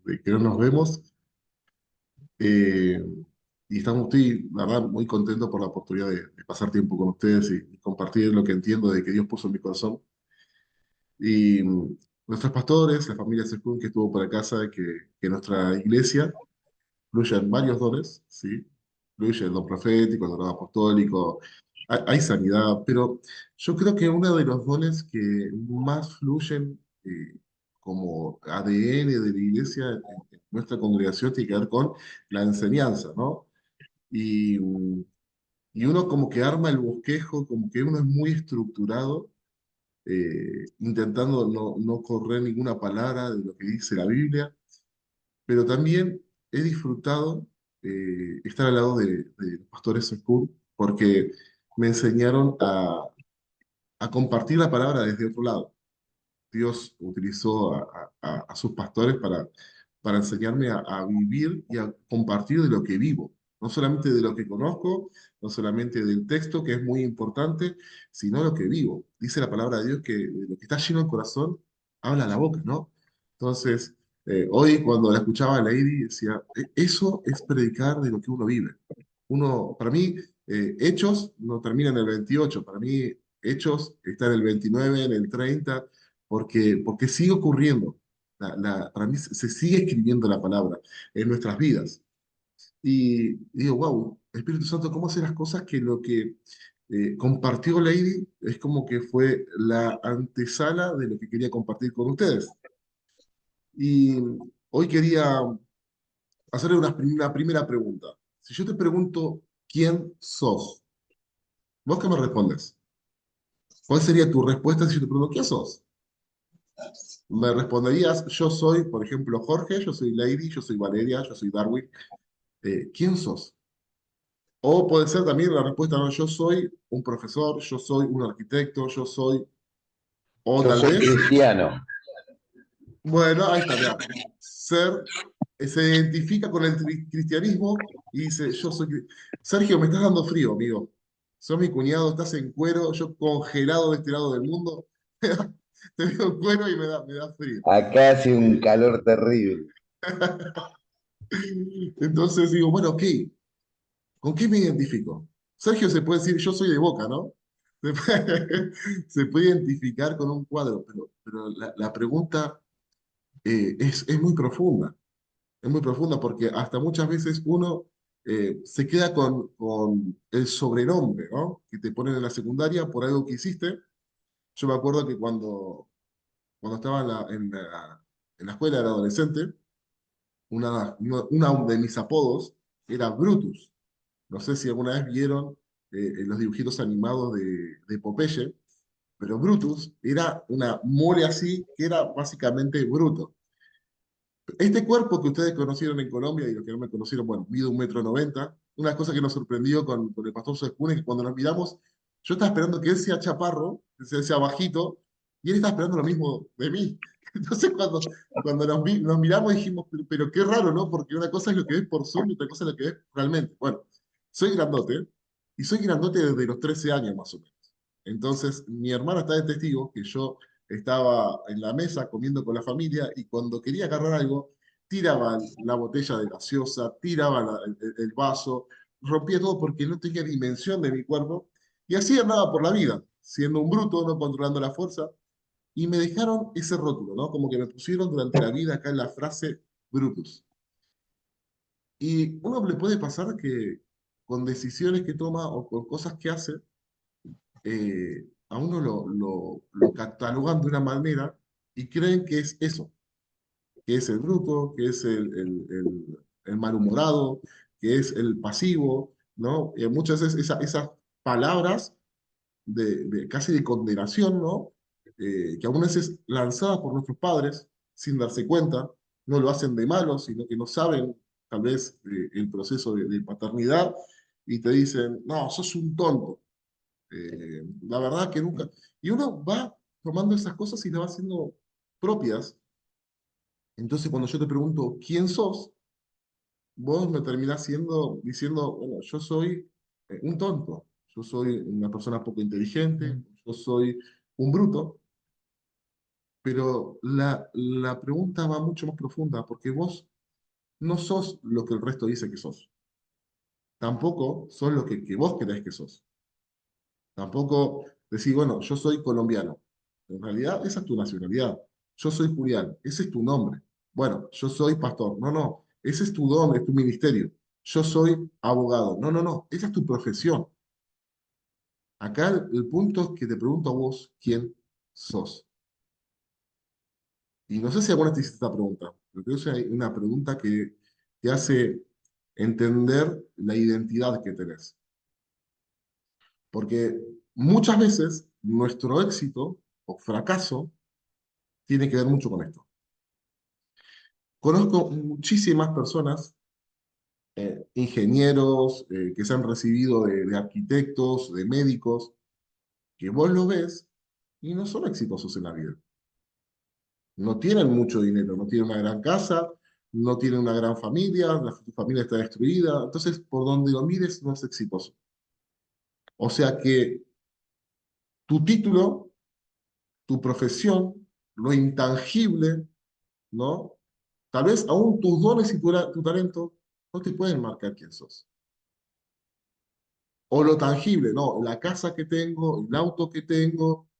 de que no nos vemos. Eh, y estoy, la verdad, muy contento por la oportunidad de pasar tiempo con ustedes y compartir lo que entiendo de que Dios puso en mi corazón. Y nuestros pastores, la familia Seskun que estuvo por acá, sabe que nuestra iglesia fluye en varios dones, ¿sí? Fluye el don profético, el don apostólico, hay sanidad, pero yo creo que uno de los dones que más fluyen como ADN de la iglesia en nuestra congregación tiene que ver con la enseñanza, ¿no? Y, y uno como que arma el bosquejo, como que uno es muy estructurado, intentando no correr ninguna palabra de lo que dice la Biblia, pero también he disfrutado estar al lado de los pastores School porque me enseñaron a compartir la palabra desde otro lado. Dios utilizó a sus pastores para enseñarme a vivir y a compartir de lo que vivo, no solamente de lo que conozco, no solamente del texto, que es muy importante, sino lo que vivo. Dice la palabra de Dios que de lo que está lleno el corazón, habla la boca, ¿no? Entonces, hoy cuando la escuchaba a Lady, decía, Eso es predicar de lo que uno vive". Para mí, hechos no terminan en el 28, para mí hechos está en el 29, en el 30, porque sigue ocurriendo. Para mí se sigue escribiendo la palabra en nuestras vidas. Y digo, wow, Espíritu Santo, ¿cómo hacer las cosas que lo que compartió Lady es como que fue la antesala de lo que quería compartir con ustedes? Y hoy quería hacerle una primera pregunta. Si yo te pregunto, ¿quién sos? ¿Vos qué me respondes? ¿Cuál sería tu respuesta si yo te pregunto, ¿quién sos? Me responderías, yo soy, por ejemplo, Jorge, yo soy Lady, yo soy Valeria, yo soy Darwin. ¿Quién sos? O puede ser también la respuesta, no, yo soy un profesor, yo soy un arquitecto, yo soy, o Yo tal soy vez, cristiano. bueno, ahí está, mira, se identifica con el cristianismo y dice, yo soy... Sergio, me estás dando frío, amigo. Sos mi cuñado, estás en cuero, yo congelado de este lado del mundo. Te veo en cuero y me da frío. Acá hace un Eh, calor terrible. Entonces digo, bueno, ok, ¿con qué me identifico? Sergio se puede decir, yo soy de Boca, ¿no? Se puede, se puede identificar con un cuadro, pero la pregunta es muy profunda. Es muy profunda porque hasta muchas veces uno se queda con el sobrenombre, ¿no? Que te ponen en la secundaria por algo que hiciste. Yo me acuerdo que cuando estaba en la escuela, era adolescente, una de mis apodos era Brutus. No sé si alguna vez vieron los dibujitos animados de Popeye, pero Brutus era una mole así que era básicamente bruto. Este cuerpo que ustedes conocieron en Colombia y los que no me conocieron, bueno, mide 1,90 m. Una cosa que nos sorprendió con el pastor Seskun es que cuando nos miramos, yo estaba esperando que él sea chaparro, que sea bajito, y él estaba esperando lo mismo de mí. Entonces, cuando nos miramos dijimos, pero qué raro, ¿no? Porque una cosa es lo que ves por Zoom y otra cosa es lo que ves realmente. Bueno, soy grandote, y soy grandote desde los 13 años más o menos. Entonces, mi hermana está de testigo que yo estaba en la mesa comiendo con la familia y cuando quería agarrar algo, tiraba la botella de gaseosa, tiraba el vaso, rompía todo porque no tenía dimensión de mi cuerpo y así andaba por la vida, siendo un bruto, no controlando la fuerza. Y me dejaron ese rótulo, ¿no? Como que me pusieron durante la vida acá en la frase Brutus. Y uno le puede pasar que con decisiones que toma o con cosas que hace, a uno lo catalogan de una manera y creen que es eso, que es el bruto, que es el malhumorado, que es el pasivo, ¿no? Muchas veces esas palabras casi de condenación, ¿no? Que algunas veces lanzadas por nuestros padres sin darse cuenta, no lo hacen de malo, sino que no saben tal vez el proceso de paternidad y te dicen, no, sos un tonto. La verdad que nunca... Y uno va tomando esas cosas y las va haciendo propias. Entonces, cuando yo te pregunto, ¿quién sos? Vos me terminás diciendo, bueno, yo soy un tonto, yo soy una persona poco inteligente, yo soy un bruto. Pero la pregunta va mucho más profunda, porque vos no sos lo que el resto dice que sos. Tampoco sos lo que vos creés que sos. Tampoco decir, bueno, yo soy colombiano. En realidad, esa es tu nacionalidad. Yo soy Julián, ese es tu nombre. Bueno, yo soy pastor. No, no, ese es tu don, es tu ministerio. Yo soy abogado. No, no, no, esa es tu profesión. Acá el punto es que te pregunto a vos quién sos. Y no sé si alguna vez te hiciste esta pregunta, pero creo que es una pregunta que te hace entender la identidad que tenés. Porque muchas veces nuestro éxito o fracaso tiene que ver mucho con esto. Conozco muchísimas personas, ingenieros, que se han recibido de arquitectos, de médicos, que vos lo ves y no son exitosos en la vida. No tienen mucho dinero, no tienen una gran casa, no tienen una gran familia, su familia está destruida. Entonces, por donde lo mires, no es exitoso. O sea que tu título, tu profesión, lo intangible, ¿no? Tal vez aún tus dones y tu talento no te pueden marcar quién sos. O lo tangible, no, la casa que tengo, el auto que tengo,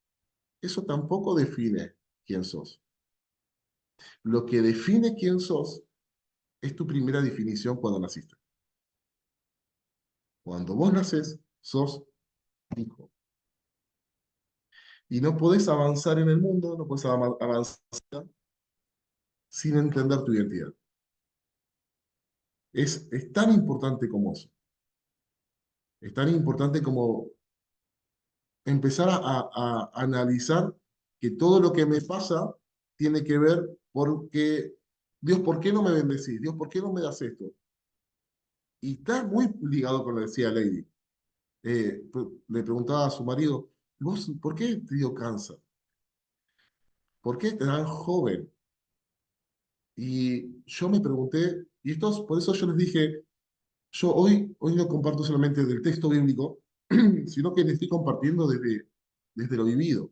eso tampoco define quién sos. Lo que define quién sos es tu primera definición cuando naciste. Cuando vos naces, sos hijo. Y no podés avanzar en el mundo, no podés avanzar sin entender tu identidad. Es tan importante como eso. Es tan importante como empezar a analizar que todo lo que me pasa tiene que ver porque, Dios, ¿por qué no me bendecís? Dios, ¿por qué no me das esto? Y está muy ligado con lo que decía Lady. Le preguntaba a su marido, ¿vos por qué te dio cáncer? ¿Por qué te dan joven? Y yo me pregunté, y esto, por eso yo les dije, yo hoy no comparto solamente del texto bíblico, sino que les estoy compartiendo desde lo vivido.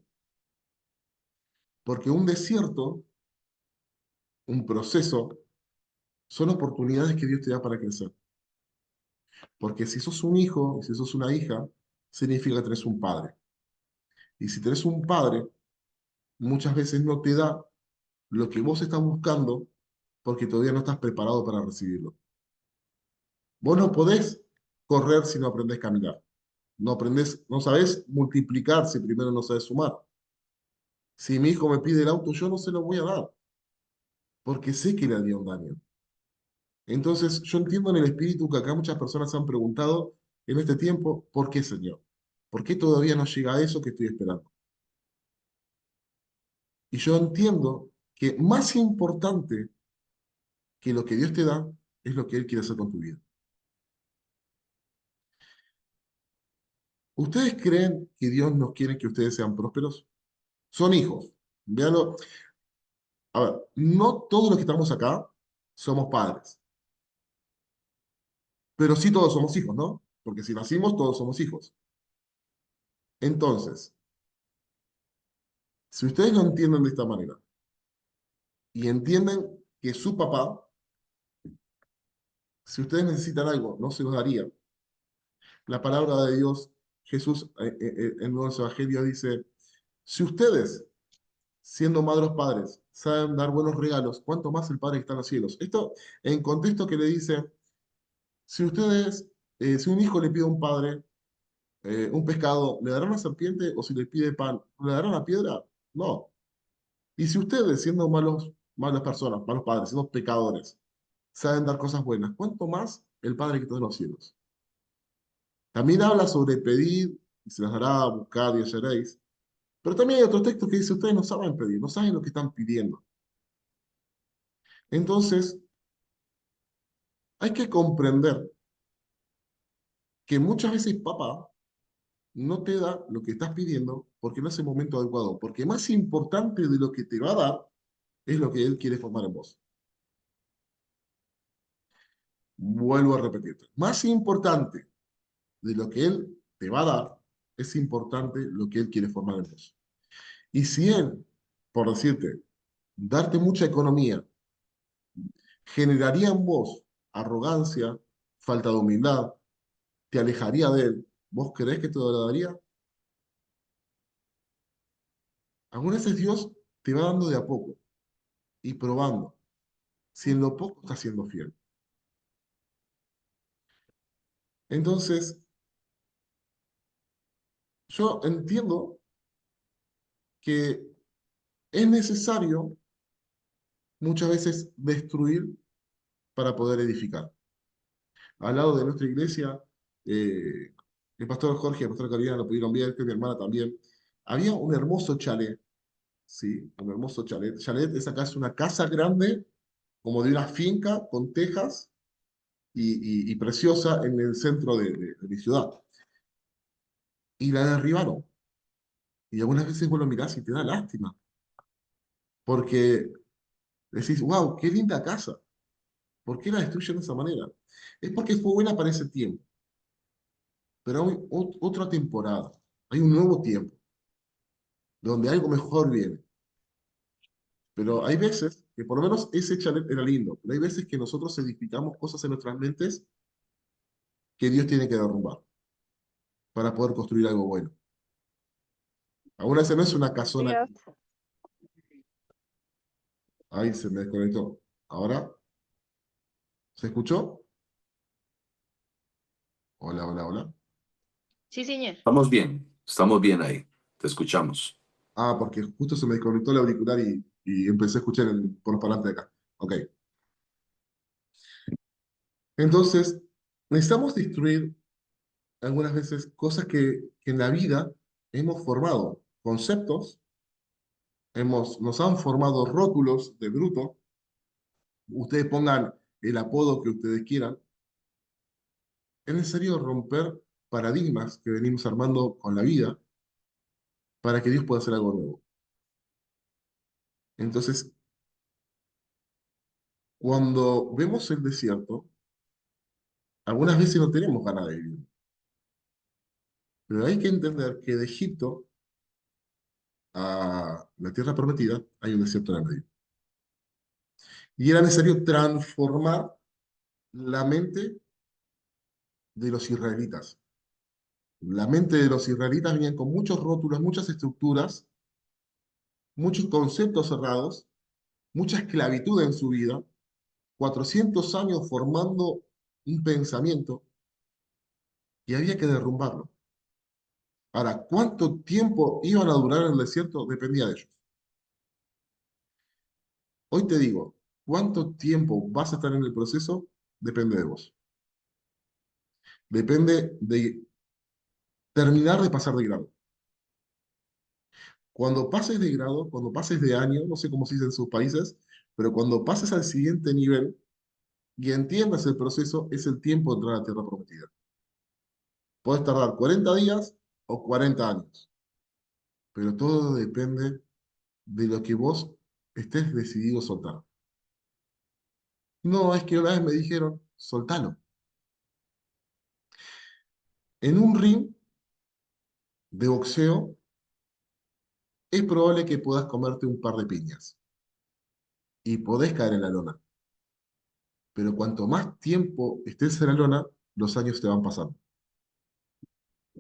Porque un desierto, un proceso, son oportunidades que Dios te da para crecer. Porque si sos un hijo y si sos una hija, significa que tenés un padre. Y si tenés un padre, muchas veces no te da lo que vos estás buscando porque todavía no estás preparado para recibirlo. Vos no podés correr si no aprendés a caminar. No aprendés, no sabés multiplicar si primero no sabés sumar. Si mi hijo me pide el auto, yo no se lo voy a dar, porque sé que le haría un daño. Entonces, yo entiendo en el espíritu que acá muchas personas han preguntado en este tiempo, ¿por qué, Señor? ¿Por qué todavía no llega a eso que estoy esperando? Y yo entiendo que más importante que lo que Dios te da es lo que Él quiere hacer con tu vida. ¿Ustedes creen que Dios nos quiere que ustedes sean prósperos? Son hijos. Véanlo. A ver, no todos los que estamos acá somos padres, pero sí todos somos hijos, ¿no? Porque si nacimos, todos somos hijos. Entonces, si ustedes lo entienden de esta manera y entienden que su papá, si ustedes necesitan algo, no se los daría. La palabra de Dios, Jesús en los evangelios dice, si ustedes, siendo malos padres, saben dar buenos regalos, ¿cuánto más el Padre que está en los cielos? Esto en contexto que le dice, si ustedes, si un hijo le pide a un padre un pescado, ¿le darán una serpiente o si le pide pan, ¿le darán una piedra? No. Y si ustedes, siendo malas personas, malos padres, siendo pecadores, saben dar cosas buenas, ¿cuánto más el Padre que está en los cielos? También habla sobre pedir y se las dará, buscar y hallaréis. Pero también hay otros textos que dice, ustedes no saben pedir, no saben lo que están pidiendo. Entonces, hay que comprender que muchas veces papá no te da lo que estás pidiendo porque no es el momento adecuado, porque más importante de lo que te va a dar es lo que él quiere formar en vos. Vuelvo a repetirte, más importante de lo que él te va a dar es importante lo que él quiere formar en vos. Y si él por decirte, darte mucha economía, generaría en vos arrogancia, falta de humildad, te alejaría de él. ¿Vos creés que te lo daría? Algunas veces Dios te va dando de a poco y probando si en lo poco está siendo fiel. Entonces, yo entiendo que es necesario muchas veces destruir para poder edificar. Al lado de nuestra iglesia, eh, el pastor Jorge y el pastor Carolina lo pudieron ver, que mi hermana también. Había un hermoso chalet, ¿sí? Un hermoso chalet. Chalet es acá, es una casa grande, como de una finca con tejas y preciosa en el centro de mi ciudad. Y la derribaron. Y algunas veces vos lo mirás y te da lástima, porque decís, wow, qué linda casa. ¿Por qué la destruyen de esa manera? Es porque fue buena para ese tiempo, pero hay otra temporada, hay un nuevo tiempo, donde algo mejor viene. Pero hay veces que por lo menos ese chalet era lindo, pero hay veces que nosotros edificamos cosas en nuestras mentes que Dios tiene que derrumbar para poder construir algo bueno. Aún así no es una casona. Dios. Ahí se me desconectó. Ahora, ¿se escuchó? Hola, hola, hola. Sí, señor. Estamos bien ahí, te escuchamos. Ah, porque justo se me desconectó el auricular y empecé a escuchar por los parlantes de acá. Ok. Entonces, necesitamos destruir algunas veces cosas que en la vida hemos formado, conceptos, nos han formado rótulos de bruto. Ustedes pongan el apodo que ustedes quieran. Es necesario romper paradigmas que venimos armando con la vida para que Dios pueda hacer algo nuevo. Entonces, cuando vemos el desierto, algunas veces no tenemos ganas de vivir. Pero hay que entender que de Egipto a la tierra prometida hay un desierto en el medio. Y era necesario transformar la mente de los israelitas. La mente de los israelitas venían con muchos rótulos, muchas estructuras, muchos conceptos cerrados, mucha esclavitud en su vida, 400 años formando un pensamiento y había que derrumbarlo. Ahora, ¿cuánto tiempo iban a durar en el desierto? Dependía de ellos. Hoy te digo, ¿cuánto tiempo vas a estar en el proceso? Depende de vos. Depende de terminar de pasar de grado. Cuando pases de grado, cuando pases de año, no sé cómo se dice en sus países, pero cuando pases al siguiente nivel y entiendas el proceso, es el tiempo de entrar a la tierra prometida. Puedes tardar 40 días o 40 años, pero todo depende de lo que vos estés decidido a soltar. No, es que una vez me dijeron, soltalo. En un ring de boxeo es probable que puedas comerte un par de piñas y podés caer en la lona, pero cuanto más tiempo estés en la lona, los años te van pasando.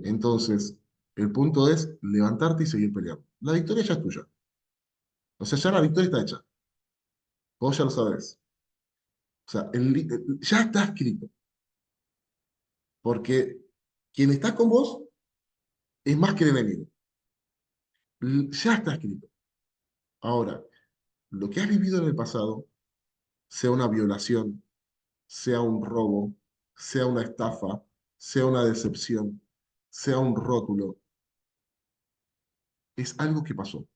Entonces, el punto es levantarte y seguir peleando. La victoria ya es tuya. O sea, ya la victoria está hecha. Vos ya lo sabés. O sea, ya está escrito. Porque quien está con vos es más que el enemigo. Ya está escrito. Ahora, lo que has vivido en el pasado, sea una violación, sea un robo, sea una estafa, sea una decepción, sea un rótulo, es algo que pasó.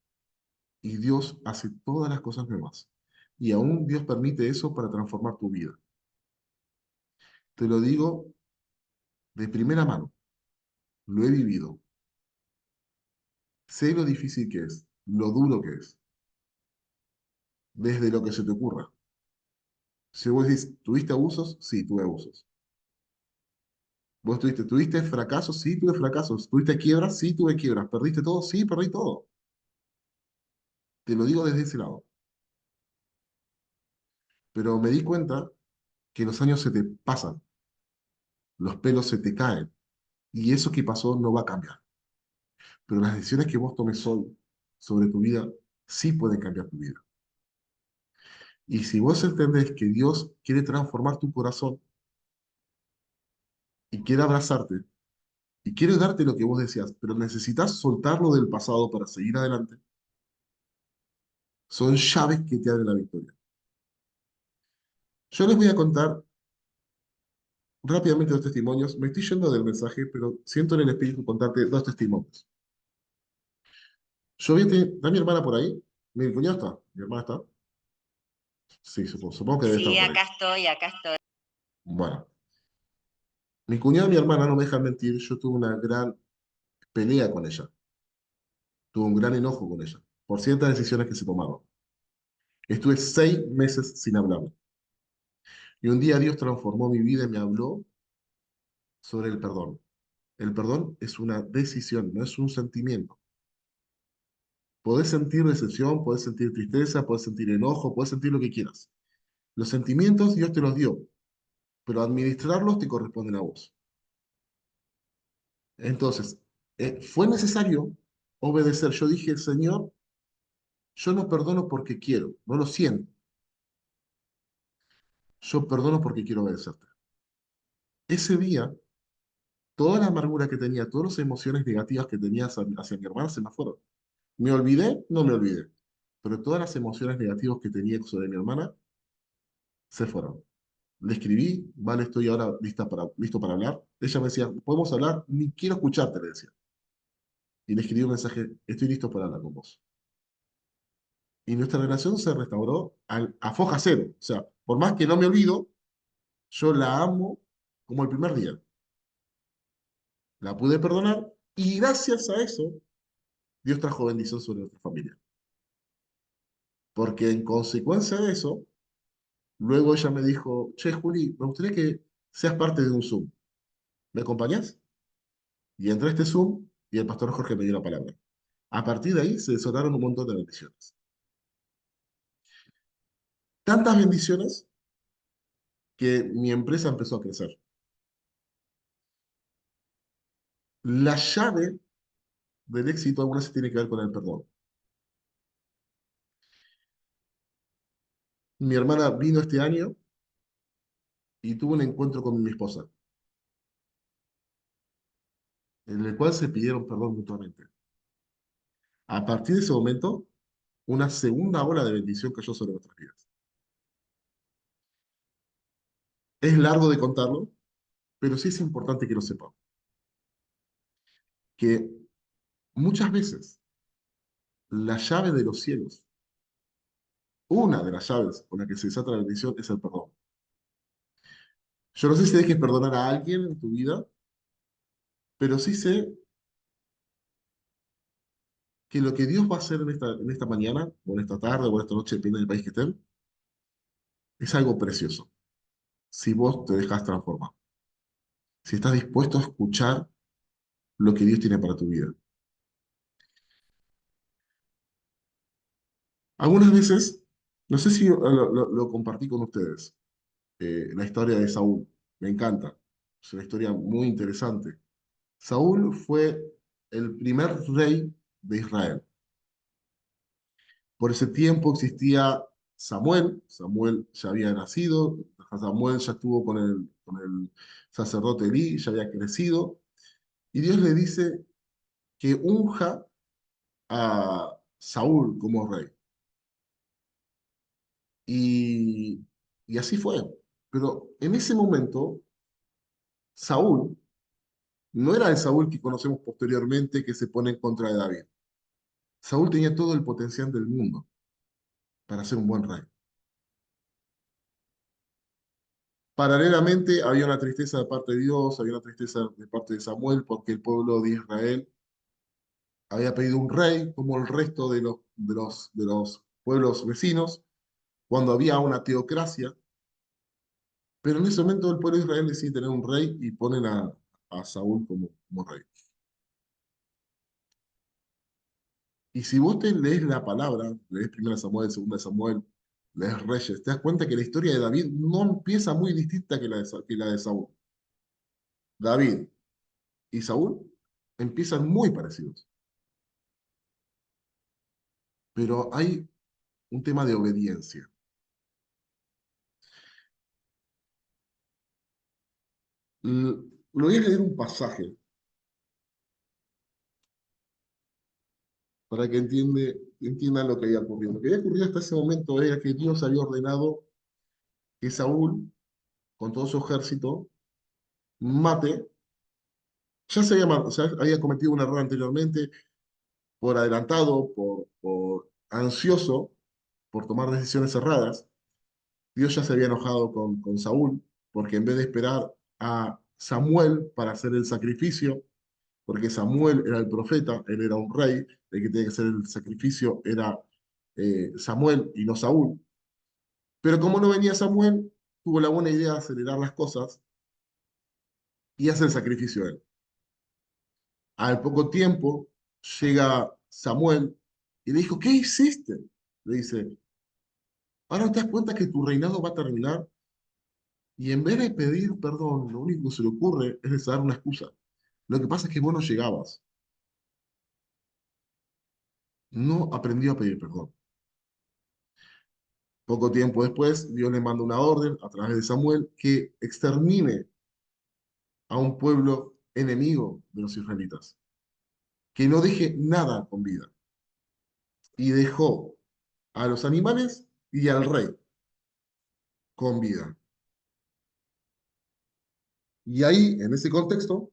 Y Dios hace todas las cosas nuevas. Y aún Dios permite eso para transformar tu vida. Te lo digo de primera mano. Lo he vivido. Sé lo difícil que es, lo duro que es, desde lo que se te ocurra. Si vos decís, ¿tuviste abusos? Sí, tuve abusos. ¿Vos tuviste fracasos? Sí, tuve fracasos. ¿Tuviste quiebras? Sí, tuve quiebras. ¿Perdiste todo? Sí, perdí todo. Te lo digo desde ese lado. Pero me di cuenta que los años se te pasan, los pelos se te caen, y eso que pasó no va a cambiar. Pero las decisiones que vos tomes hoy sobre tu vida sí pueden cambiar tu vida. Y si vos entendés que Dios quiere transformar tu corazón y quiere abrazarte y quiere darte lo que vos deseas, pero necesitas soltarlo del pasado para seguir adelante, son llaves que te abren la victoria. Yo les voy a contar rápidamente dos testimonios. Me estoy yendo del mensaje, pero siento en el espíritu contarte dos testimonios. ¿Está mi hermana por ahí? ¿Mi cuñado está? ¿Mi hermana está? Sí, supongo que debe estar Sí, por ahí. acá estoy, acá estoy. Bueno, mi cuñado y mi hermana no me dejan mentir, yo tuve una gran pelea con ella, tuve un gran enojo con ella, por ciertas decisiones que se tomaron. Estuve 6 meses sin hablarle. Y un día Dios transformó mi vida y me habló sobre el perdón. El perdón es una decisión, no es un sentimiento. Podés sentir decepción, podés sentir tristeza, podés sentir enojo, podés sentir lo que quieras. Los sentimientos Dios te los dio, pero administrarlos te corresponden a vos. Entonces, fue necesario obedecer. Yo dije, Señor, yo no perdono porque quiero, no lo siento. Yo perdono porque quiero obedecerte. Ese día, toda la amargura que tenía, todas las emociones negativas que tenía hacia mi hermana se me fueron. ¿Me olvidé? No me olvidé. Pero todas las emociones negativas que tenía sobre mi hermana se fueron. Le escribí, vale, estoy ahora listo para hablar. Ella me decía, ¿podemos hablar? Ni quiero escucharte, le decía. Y le escribí un mensaje, estoy listo para hablar con vos. Y nuestra relación se restauró a foja cero. O sea, por más que no me olvido, yo la amo como el primer día. La pude perdonar y gracias a eso, Dios trajo bendición sobre nuestra familia. Porque en consecuencia de eso, luego ella me dijo, che, Juli, me gustaría que seas parte de un Zoom. ¿Me acompañás? Y entré a este Zoom y el pastor Jorge me dio la palabra. A partir de ahí se desataron un montón de bendiciones. Tantas bendiciones que mi empresa empezó a crecer. La llave del éxito alguna vez tiene que ver con el perdón. Mi hermana vino este año y tuvo un encuentro con mi esposa, en el cual se pidieron perdón mutuamente. A partir de ese momento, una segunda ola de bendición cayó sobre nuestras vidas. Es largo de contarlo, pero sí es importante que lo sepamos. Que muchas veces la llave de los cielos, una de las llaves con la que se desata la bendición es el perdón. Yo no sé si dejes perdonar a alguien en tu vida, pero sí sé que lo que Dios va a hacer en esta mañana, o en esta tarde, o en esta noche, depende del país que estén, es algo precioso. Si vos te dejas transformar, si estás dispuesto a escuchar lo que Dios tiene para tu vida. Algunas veces, no sé si lo compartí con ustedes, la historia de Saúl. Me encanta. Es una historia muy interesante. Saúl fue el primer rey de Israel. Por ese tiempo existía Samuel. Samuel ya había nacido. Samuel ya estuvo con el sacerdote Elí, ya había crecido. Y Dios le dice que unja a Saúl como rey. Y, y así fue. Pero en ese momento, Saúl no era el Saúl que conocemos posteriormente que se pone en contra de David. Saúl tenía todo el potencial del mundo para ser un buen rey. Paralelamente, había una tristeza de parte de Dios, había una tristeza de parte de Samuel, porque el pueblo de Israel había pedido un rey, como el resto de los pueblos vecinos, cuando había una teocracia. Pero en ese momento el pueblo de Israel decide tener un rey y ponen a Saúl como rey. Y si vos te lees la palabra, lees 1 Samuel, 2 Samuel, lees Reyes, te das cuenta que la historia de David no empieza muy distinta que la de Saúl. David y Saúl empiezan muy parecidos, pero hay un tema de obediencia. Lo voy a leer un pasaje para que entiendan lo que había ocurrido. Lo que había ocurrido hasta ese momento era que Dios había ordenado que Saúl, con todo su ejército, mate. Ya había cometido un error anteriormente por adelantado, por ansioso, por tomar decisiones erradas. Dios ya se había enojado con Saúl, porque en vez de esperar a Samuel para hacer el sacrificio, porque Samuel era el profeta, él era un rey, el que tenía que hacer el sacrificio era Samuel y no Saúl. Pero como no venía Samuel, tuvo la buena idea de acelerar las cosas y hacer el sacrificio él. Al poco tiempo llega Samuel y le dijo, ¿qué hiciste? Le dice, ahora te das cuenta que tu reinado va a terminar y en vez de pedir perdón, lo único que se le ocurre es dar una excusa. Lo que pasa es que vos no llegabas. No aprendió a pedir perdón. Poco tiempo después, Dios le manda una orden a través de Samuel que extermine a un pueblo enemigo de los israelitas, que no deje nada con vida. Y dejó a los animales y al rey con vida. Y ahí, en ese contexto,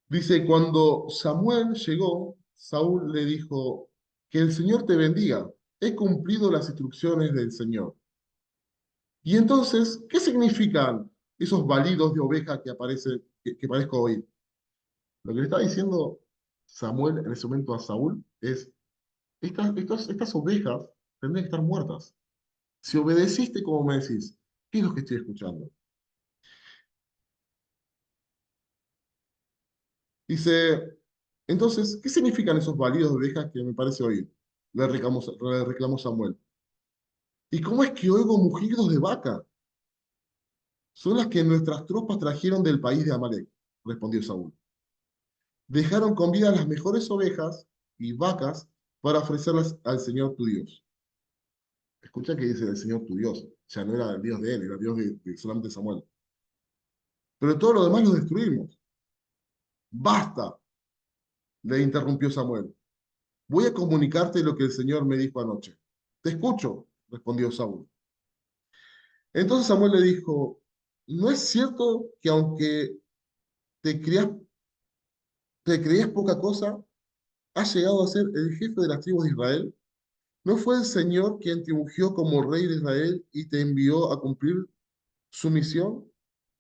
dice, cuando Samuel llegó, Saúl le dijo, que el Señor te bendiga, he cumplido las instrucciones del Señor. Y entonces, ¿qué significan esos balidos de oveja que parezco oír? Lo que le está diciendo Samuel en ese momento a Saúl es, estas ovejas tendrían que estar muertas. Si obedeciste como me decís, ¿qué es lo que estoy escuchando? Dice, entonces, ¿qué significan esos balidos de ovejas que me parece oír? Le reclamó Samuel. ¿Y cómo es que oigo mugidos de vaca? Son las que nuestras tropas trajeron del país de Amalek, respondió Saúl. Dejaron con vida las mejores ovejas y vacas para ofrecerlas al Señor tu Dios. Escucha que dice el Señor tu Dios. Ya no era el Dios de él, era Dios de solamente Samuel. Pero todo lo demás lo destruimos. Basta, le interrumpió Samuel. Voy a comunicarte lo que el Señor me dijo anoche. Te escucho, respondió Saúl. Entonces Samuel le dijo, ¿no es cierto que aunque te creas, te creías poca cosa, has llegado a ser el jefe de las tribus de Israel? ¿No fue el Señor quien te ungió como rey de Israel y te envió a cumplir su misión?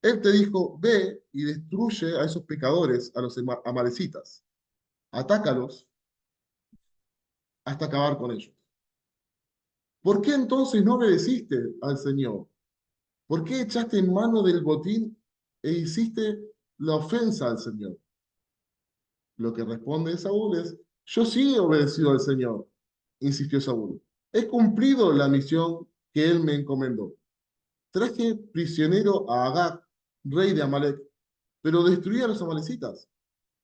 Él te dijo, ve y destruye a esos pecadores, a los amalecitas. Atácalos hasta acabar con ellos. ¿Por qué entonces no obedeciste al Señor? ¿Por qué echaste en mano del botín e hiciste la ofensa al Señor? Lo que responde Saúl es, yo sí he obedecido al Señor, insistió Saúl. He cumplido la misión que él me encomendó. Traje prisionero a Agag, rey de Amalek, pero destruí a los amalecitas.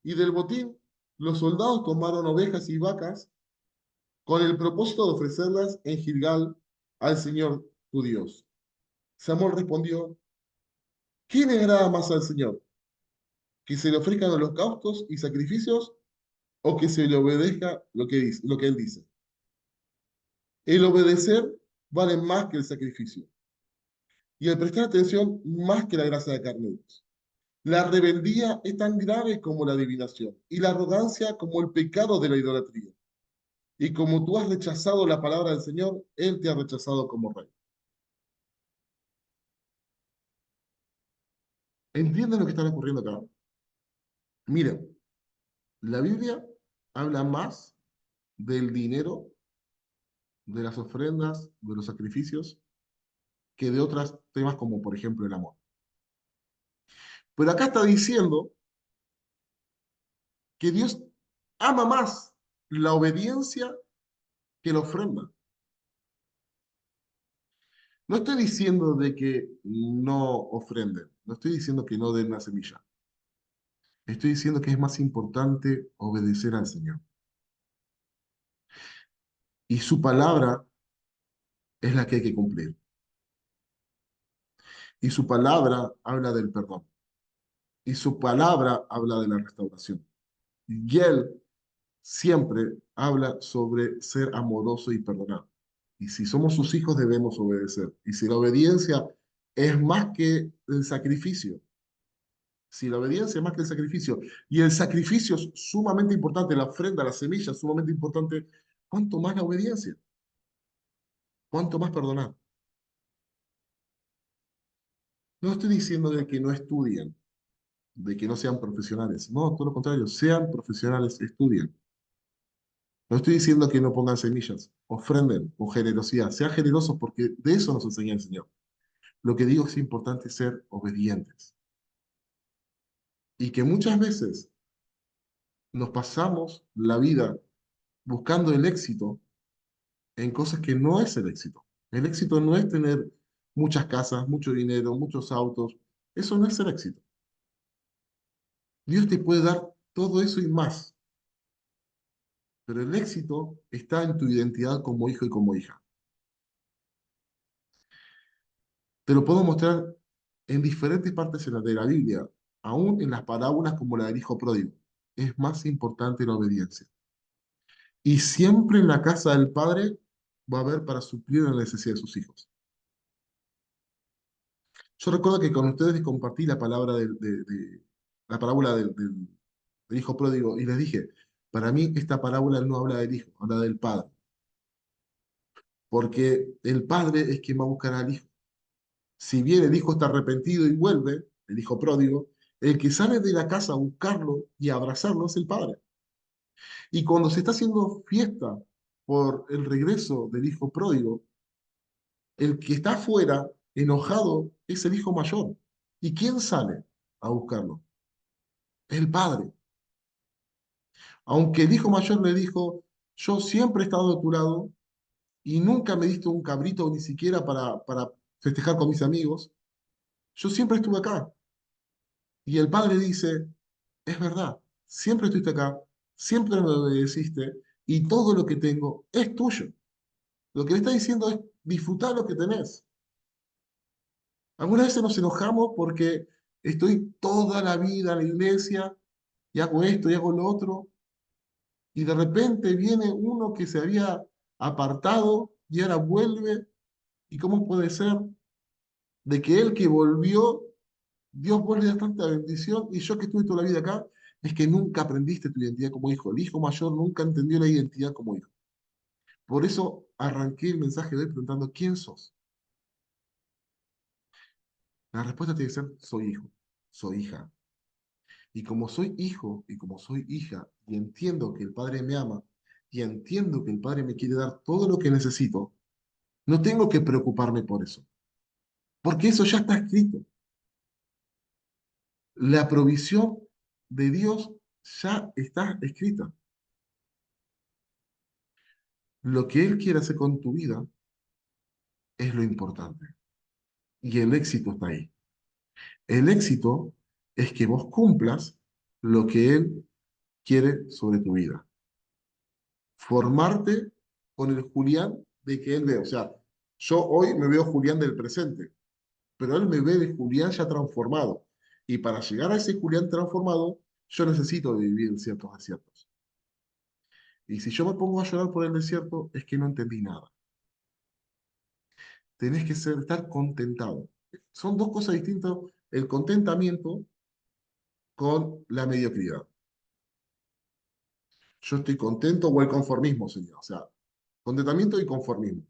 Y del botín, los soldados tomaron ovejas y vacas con el propósito de ofrecerlas en Gilgal al Señor tu Dios. Samuel respondió, ¿quién le agrada más al Señor? ¿Que se le ofrezcan holocaustos y sacrificios o que se le obedezca lo que él dice? El obedecer vale más que el sacrificio y el prestar atención más que la grasa de carneros. La rebeldía es tan grave como la adivinación y la arrogancia como el pecado de la idolatría. Y como tú has rechazado la palabra del Señor, Él te ha rechazado como rey. ¿Entienden lo que está ocurriendo acá? Miren, la Biblia habla más del dinero, de las ofrendas, de los sacrificios, que de otros temas como por ejemplo el amor. Pero acá está diciendo que Dios ama más la obediencia que la ofrenda. No estoy diciendo de que no ofrenden, no estoy diciendo que no den una semilla. Estoy diciendo que es más importante obedecer al Señor. Y su palabra es la que hay que cumplir. Y su palabra habla del perdón. Y su palabra habla de la restauración. Y Él siempre habla sobre ser amoroso y perdonar. Y si somos sus hijos debemos obedecer. Y si la obediencia es más que el sacrificio, si la obediencia es más que el sacrificio, y el sacrificio es sumamente importante, la ofrenda, la semilla es sumamente importante, ¿cuánto más la obediencia? ¿Cuánto más perdonar? No estoy diciendo de que no estudien, de que no sean profesionales. No, todo lo contrario, sean profesionales, estudien. No estoy diciendo que no pongan semillas, ofrenden con generosidad, sean generosos porque de eso nos enseña el Señor. Lo que digo es importante ser obedientes y que muchas veces nos pasamos la vida buscando el éxito en cosas que no es el éxito. El éxito no es tener muchas casas, mucho dinero, muchos autos. Eso no es el éxito. Dios te puede dar todo eso y más, pero el éxito está en tu identidad como hijo y como hija. Te lo puedo mostrar en diferentes partes de la Biblia, aún en las parábolas como la del hijo pródigo. Es más importante la obediencia. Y siempre en la casa del padre va a haber para suplir la necesidad de sus hijos. Yo recuerdo que con ustedes les compartí la palabra la parábola del hijo pródigo y les dije, para mí esta parábola no habla del hijo, habla del padre, porque el padre es quien va a buscar al hijo. Si bien el hijo está arrepentido y vuelve, el hijo pródigo, el que sale de la casa a buscarlo y a abrazarlo es el padre. Y cuando se está haciendo fiesta por el regreso del hijo pródigo, el que está afuera, enojado, es el hijo mayor. ¿Y quién sale a buscarlo? El padre. Aunque el hijo mayor le dijo, yo siempre he estado de tu lado y nunca me diste un cabrito ni siquiera para festejar con mis amigos, yo siempre estuve acá. Y el padre dice, es verdad, siempre estuviste acá, siempre me obedeciste y todo lo que tengo es tuyo. Lo que le está diciendo es disfrutar lo que tenés. Algunas veces nos enojamos porque estoy toda la vida en la iglesia y hago esto y hago lo otro, y de repente viene uno que se había apartado y ahora vuelve. ¿Y cómo puede ser de que él que volvió, Dios vuelve a dar tanta bendición y yo que estuve toda la vida acá, es que nunca aprendiste tu identidad como hijo? El hijo mayor nunca entendió la identidad como hijo. Por eso arranqué el mensaje de hoy preguntando, ¿quién sos? La respuesta tiene que ser, soy hijo, soy hija. Y como soy hijo y como soy hija, y entiendo que el Padre me ama, y entiendo que el Padre me quiere dar todo lo que necesito, no tengo que preocuparme por eso, porque eso ya está escrito. La provisión de Dios ya está escrita. Lo que Él quiere hacer con tu vida es lo importante. Y el éxito está ahí. El éxito es que vos cumplas lo que Él quiere sobre tu vida. Formarte con el Julián de que Él ve. O sea, yo hoy me veo Julián del presente, pero Él me ve de Julián ya transformado. Y para llegar a ese Julián transformado, yo necesito vivir ciertos desiertos. Y si yo me pongo a llorar por el desierto, es que no entendí nada. Tenés que estar contentado. Son dos cosas distintas, el contentamiento con la mediocridad. Yo estoy contento o el conformismo sería, o sea, contentamiento y conformismo.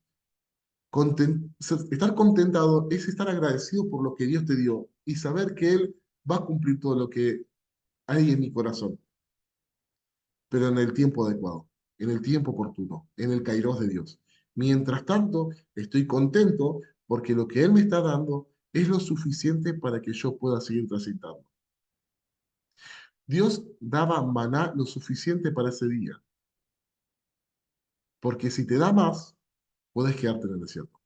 Estar contentado es estar agradecido por lo que Dios te dio y saber que Él va a cumplir todo lo que hay en mi corazón, pero en el tiempo adecuado, en el tiempo oportuno, en el kairos de Dios. Mientras tanto, estoy contento porque lo que Él me está dando es lo suficiente para que yo pueda seguir transitando. Dios daba maná lo suficiente para ese día, porque si te da más, puedes quedarte en el desierto.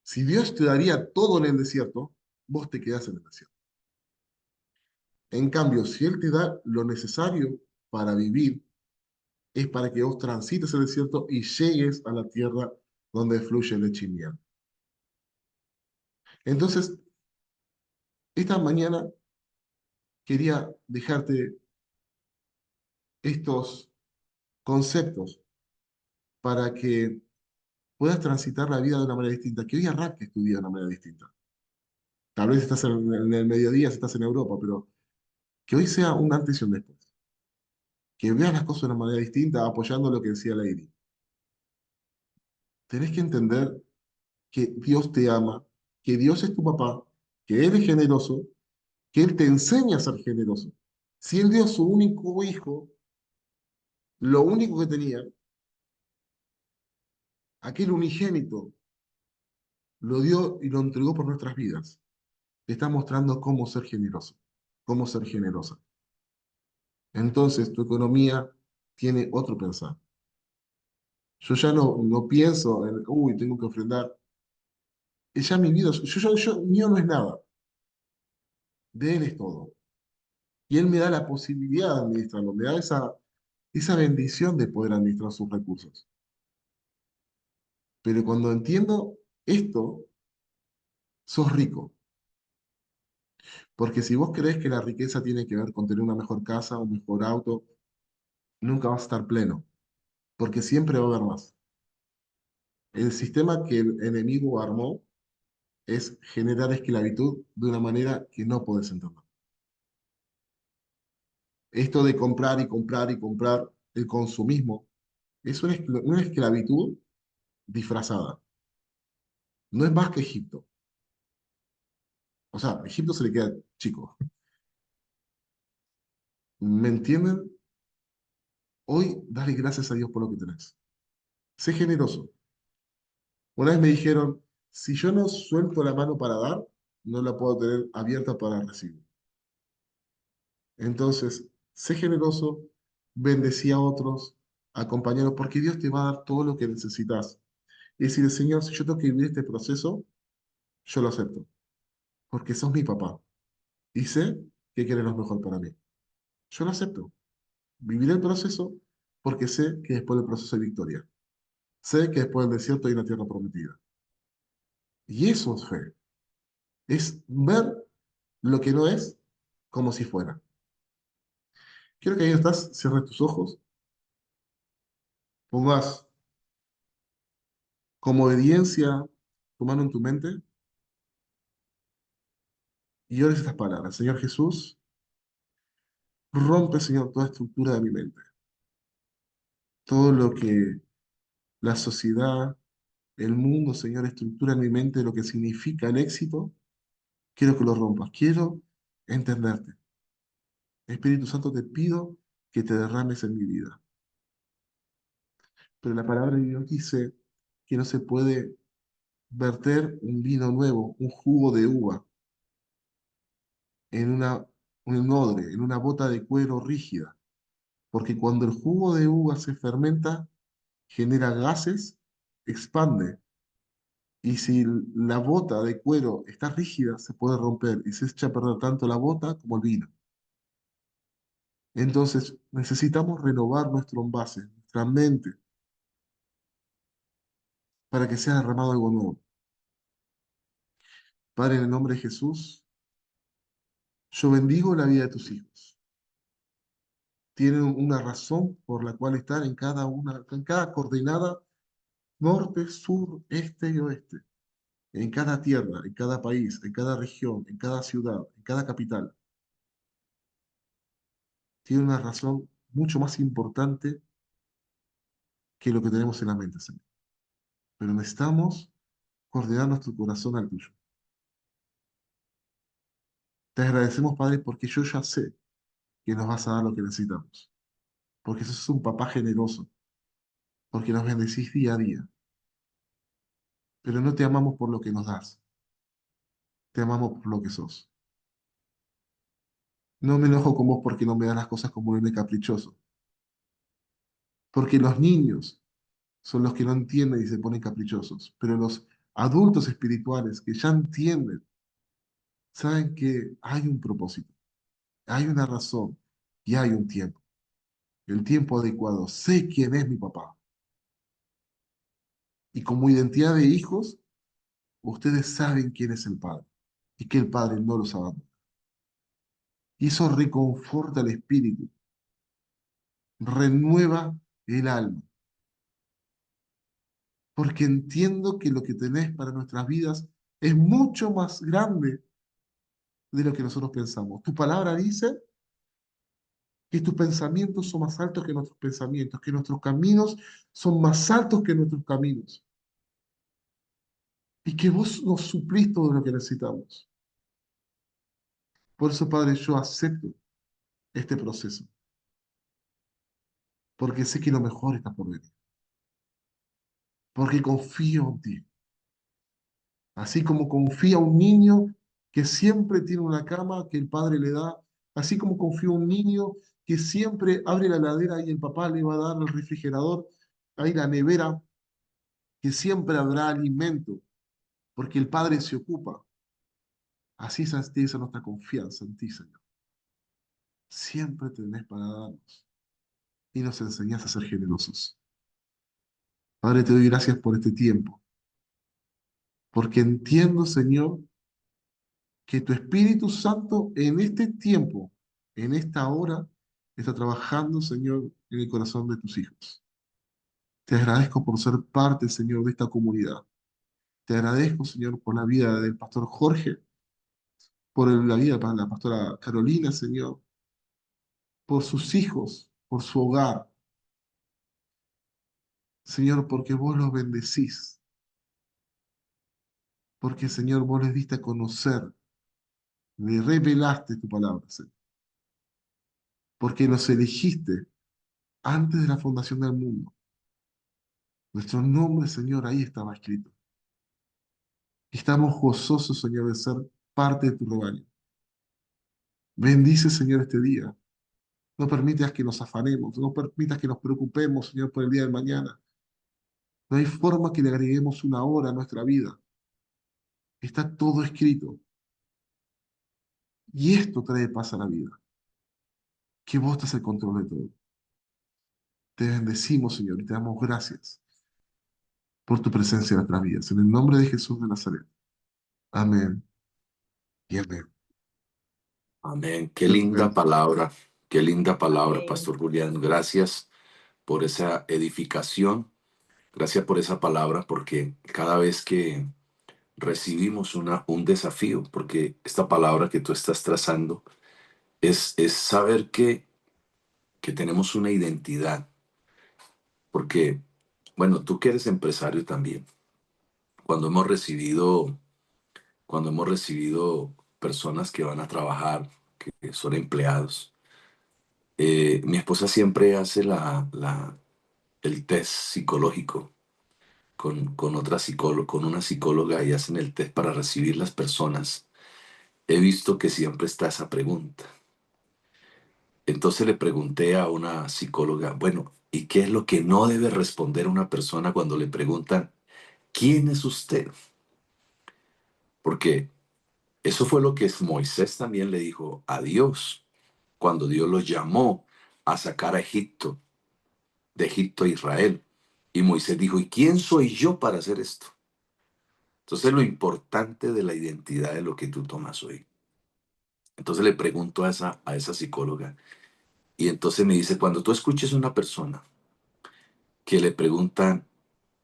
Si Dios te daría todo en el desierto, vos te quedás en el desierto. En cambio, si Él te da lo necesario para vivir, es para que vos transites el desierto y llegues a la tierra donde fluye leche y miel. Entonces, esta mañana quería dejarte estos conceptos para que puedas transitar la vida de una manera distinta, que hoy arranques tu vida de una manera distinta. Tal vez estás en el mediodía, si estás en Europa, pero que hoy sea un antes y un después. Que veas las cosas de una manera distinta, apoyando lo que decía Lady. Tenés que entender que Dios te ama, que Dios es tu papá, que Él es generoso, que Él te enseña a ser generoso. Si Él dio su único hijo, lo único que tenía, aquel unigénito, lo dio y lo entregó por nuestras vidas. Te está mostrando cómo ser generoso, cómo ser generosa. Entonces tu economía tiene otro pensar. Yo ya no pienso en, uy, tengo que ofrendar. Es ya mi vida, mío no es nada, de Él es todo. Y Él me da la posibilidad de administrarlo, me da esa bendición de poder administrar sus recursos. Pero cuando entiendo esto, sos rico. Porque si vos crees que la riqueza tiene que ver con tener una mejor casa, un mejor auto, nunca vas a estar pleno, porque siempre va a haber más. El sistema que el enemigo armó es generar esclavitud de una manera que no puedes entender. Esto de comprar y comprar y comprar, el consumismo, es una esclavitud disfrazada. No es más que Egipto. O sea, a Egipto se le queda chico. ¿Me entienden? Hoy dale gracias a Dios por lo que tenés. Sé generoso. Una vez me dijeron, si yo no suelto la mano para dar, no la puedo tener abierta para recibir. Entonces, sé generoso, bendecí a otros, acompañaros, porque Dios te va a dar todo lo que necesitas. Y decirle, Señor, si yo tengo que vivir este proceso, yo lo acepto, porque sos mi papá. Y sé que quieres lo mejor para mí. Yo lo acepto. Viviré el proceso porque sé que después del proceso hay victoria. Sé que después del desierto hay una tierra prometida. Y eso es fe. Es ver lo que no es como si fuera. Quiero que ahí estás, cierres tus ojos, pongas como obediencia tu mano en tu mente y ores estas palabras. Señor Jesús, rompe, Señor, toda estructura de mi mente. Todo lo que la sociedad, el mundo, Señor, estructura en mi mente, lo que significa el éxito, quiero que lo rompas. Quiero entenderte. Espíritu Santo, te pido que te derrames en mi vida. Pero la palabra de Dios dice que no se puede verter un vino nuevo, un jugo de uva, en un odre, en una bota de cuero rígida, porque cuando el jugo de uva se fermenta, genera gases, expande, y si la bota de cuero está rígida, se puede romper y se echa a perder tanto la bota como el vino. Entonces, necesitamos renovar nuestro envase, nuestra mente, para que sea derramado algo nuevo. Padre, en el nombre de Jesús, yo bendigo la vida de tus hijos. Tienen una razón por la cual estar en cada coordenada, norte, sur, este y oeste, en cada tierra, en cada país, en cada región, en cada ciudad, en cada capital. Tiene una razón mucho más importante que lo que tenemos en la mente, Señor. Pero necesitamos coordinar nuestro corazón al tuyo. Te agradecemos, Padre, porque yo ya sé que nos vas a dar lo que necesitamos. Porque sos un papá generoso, porque nos bendecís día a día. Pero no te amamos por lo que nos das, te amamos por lo que sos. No me enojo con vos porque no me das las cosas como un nene caprichoso. Porque los niños son los que no entienden y se ponen caprichosos. Pero los adultos espirituales que ya entienden, saben que hay un propósito, hay una razón y hay un tiempo. El tiempo adecuado. Sé quién es mi papá. Y como identidad de hijos, ustedes saben quién es el Padre y que el Padre no los abandona. Y eso reconforta el espíritu, renueva el alma, porque entiendo que lo que tenés para nuestras vidas es mucho más grande de lo que nosotros pensamos. Tu palabra dice que tus pensamientos son más altos que nuestros pensamientos, que nuestros caminos son más altos que nuestros caminos, y que vos nos suplís todo lo que necesitamos. Por eso, Padre, yo acepto este proceso, porque sé que lo mejor está por venir, porque confío en ti. Así como confía un niño que siempre tiene una cama que el padre le da, así como confía un niño que siempre abre la heladera y el papá le va a dar el refrigerador, ahí la nevera, que siempre habrá alimento, porque el padre se ocupa. Así es esa nuestra confianza en ti, Señor. Siempre tenés para darnos y nos enseñás a ser generosos. Padre, te doy gracias por este tiempo, porque entiendo, Señor, que tu Espíritu Santo en este tiempo, en esta hora, está trabajando, Señor, en el corazón de tus hijos. Te agradezco por ser parte, Señor, de esta comunidad. Te agradezco, Señor, por la vida del pastor Jorge, por la vida de la pastora Carolina, Señor, por sus hijos, por su hogar. Señor, porque vos los bendecís, porque, Señor, vos les diste a conocer, le revelaste tu palabra, Señor, porque los elegiste antes de la fundación del mundo. Nuestro nombre, Señor, ahí estaba escrito. Estamos gozosos, Señor, de ser parte de tu rebaño. Bendice, Señor, este día. No permitas que nos afanemos, no permitas que nos preocupemos, Señor, por el día de mañana. No hay forma que le agreguemos una hora a nuestra vida. Está todo escrito. Y esto trae paz a la vida. Que vos estás el control de todo. Te bendecimos, Señor, y te damos gracias por tu presencia en nuestras vidas. En el nombre de Jesús de Nazaret. Amén y amén. Amén. Amén. Qué linda palabra, Amén. Pastor Julián. Gracias por esa edificación. Gracias por esa palabra, porque cada vez que recibimos un desafío, porque esta palabra que tú estás trazando es saber que tenemos una identidad, porque, bueno, tú que eres empresario también, cuando hemos recibido, cuando hemos recibido personas que van a trabajar, que son empleados, mi esposa siempre hace el test psicológico con otra psicóloga, con una psicóloga y hacen el test para recibir las personas. He visto que siempre está esa pregunta. Entonces le pregunté a una psicóloga, bueno, ¿y qué es lo que no debe responder una persona cuando le preguntan, ¿quién es usted? Porque eso fue lo que Moisés también le dijo a Dios cuando Dios los llamó a sacar a Egipto, de Egipto a Israel. Y Moisés dijo, ¿y quién soy yo para hacer esto? Entonces lo importante de la identidad de lo que tú tomas hoy. Entonces le pregunto a esa psicóloga y entonces me dice, cuando tú escuches a una persona que le preguntan,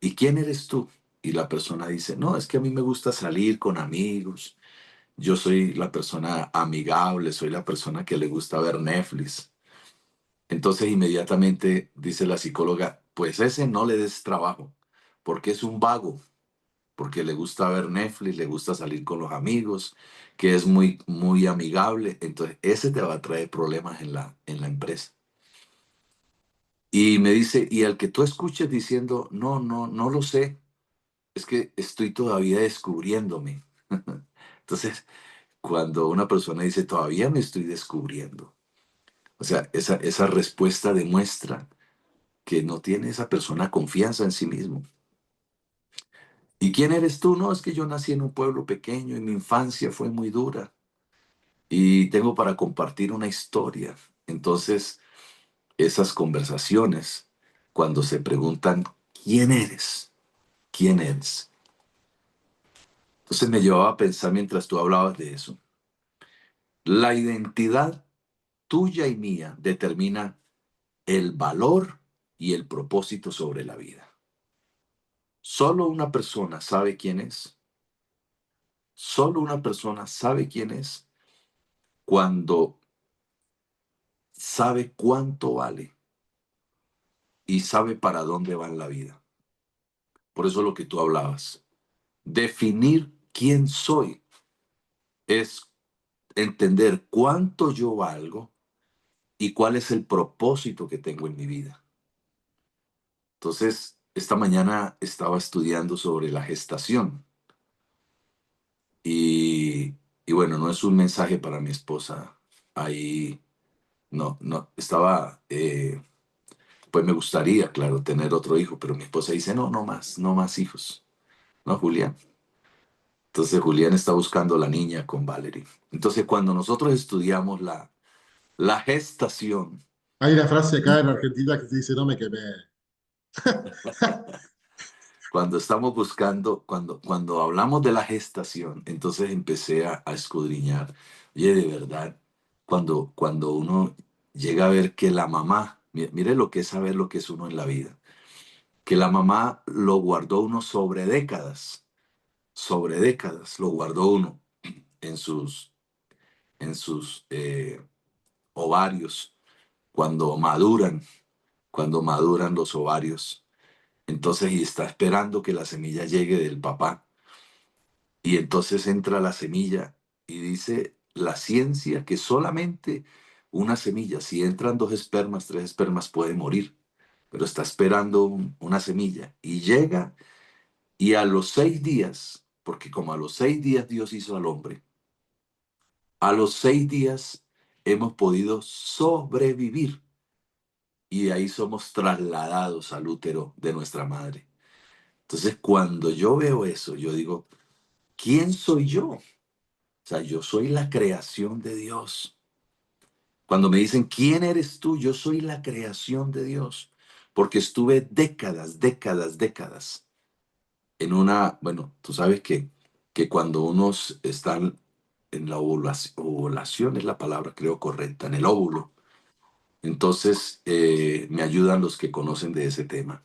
¿y quién eres tú? Y la persona dice, no, es que a mí me gusta salir con amigos, yo soy la persona amigable, soy la persona que le gusta ver Netflix. Entonces inmediatamente dice la psicóloga, pues ese no le des trabajo, porque es un vago, porque le gusta ver Netflix, le gusta salir con los amigos, que es muy, muy amigable. Entonces ese te va a traer problemas en la empresa. Y me dice, y al que tú escuches diciendo, no, no, no lo sé, es que estoy todavía descubriéndome. Entonces, cuando una persona dice, todavía me estoy descubriendo. O sea, esa respuesta demuestra que no tiene esa persona confianza en sí mismo. ¿Y quién eres tú? No, es que yo nací en un pueblo pequeño y mi infancia fue muy dura y tengo para compartir una historia. Entonces, esas conversaciones, cuando se preguntan, ¿quién eres? ¿Quién eres? Entonces me llevaba a pensar mientras tú hablabas de eso. La identidad tuya y mía determina el valor y el propósito sobre la vida. Solo una persona sabe quién es. Solo una persona sabe quién es cuando sabe cuánto vale y sabe para dónde va en la vida. Por eso lo que tú hablabas. Definir quién soy es entender cuánto yo valgo y cuál es el propósito que tengo en mi vida. Entonces, esta mañana estaba estudiando sobre la gestación y, y bueno, no es un mensaje para mi esposa. Ahí no, estaba, pues me gustaría, claro, tener otro hijo, pero mi esposa dice, no, no más hijos, ¿no, Julián? Entonces Julián está buscando la niña con Valerie. Entonces cuando nosotros estudiamos la gestación, Hay una frase acá en Argentina que se dice, no me quemé. cuando estamos buscando, cuando hablamos de la gestación, entonces empecé a escudriñar. Oye, de verdad, cuando uno llega a ver que la mamá, mire lo que es saber lo que es uno en la vida, que la mamá lo guardó uno sobre décadas lo guardó uno en sus ovarios, cuando maduran los ovarios. Entonces, y está esperando que la semilla llegue del papá. Y entonces entra la semilla y dice la ciencia que solamente una semilla, si entran dos espermas, tres espermas, puede morir. Pero está esperando una semilla y llega y a los 6 días, porque como a los 6 días Dios hizo al hombre, a los 6 días hemos podido sobrevivir y de ahí somos trasladados al útero de nuestra madre. Entonces, cuando yo veo eso, yo digo, ¿quién soy yo? O sea, yo soy la creación de Dios. Cuando me dicen, ¿quién eres tú? Yo soy la creación de Dios, porque estuve décadas en una, bueno, tú sabes que cuando unos están en la ovulación es la palabra, creo, correcta, en el óvulo, entonces me ayudan los que conocen de ese tema.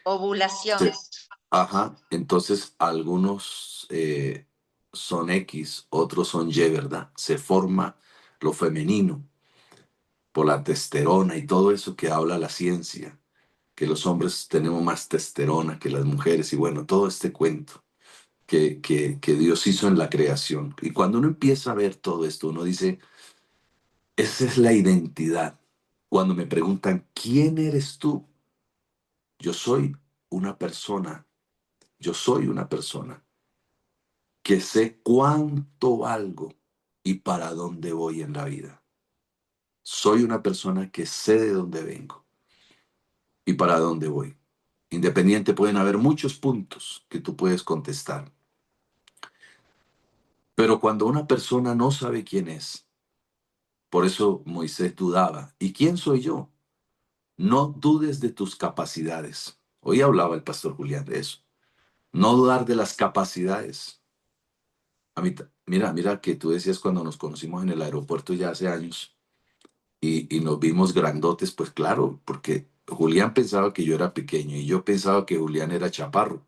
Ovulación. Sí. Ajá, entonces algunos son X, otros son Y, ¿verdad? Se forma lo femenino por la testosterona y todo eso que habla la ciencia, que los hombres tenemos más testosterona que las mujeres y bueno, todo este cuento que Dios hizo en la creación. Y cuando uno empieza a ver todo esto, uno dice, esa es la identidad. Cuando me preguntan, ¿quién eres tú? Yo soy una persona, yo soy una persona que sé cuánto valgo y para dónde voy en la vida. Soy una persona que sé de dónde vengo y para dónde voy. Independiente, pueden haber muchos puntos que tú puedes contestar. Pero cuando una persona no sabe quién es, por eso Moisés dudaba, ¿y quién soy yo? No dudes de tus capacidades. Hoy hablaba el pastor Julián de eso. No dudar de las capacidades. Mira que tú decías cuando nos conocimos en el aeropuerto ya hace años y nos vimos grandotes, pues claro, porque Julián pensaba que yo era pequeño y yo pensaba que Julián era chaparro.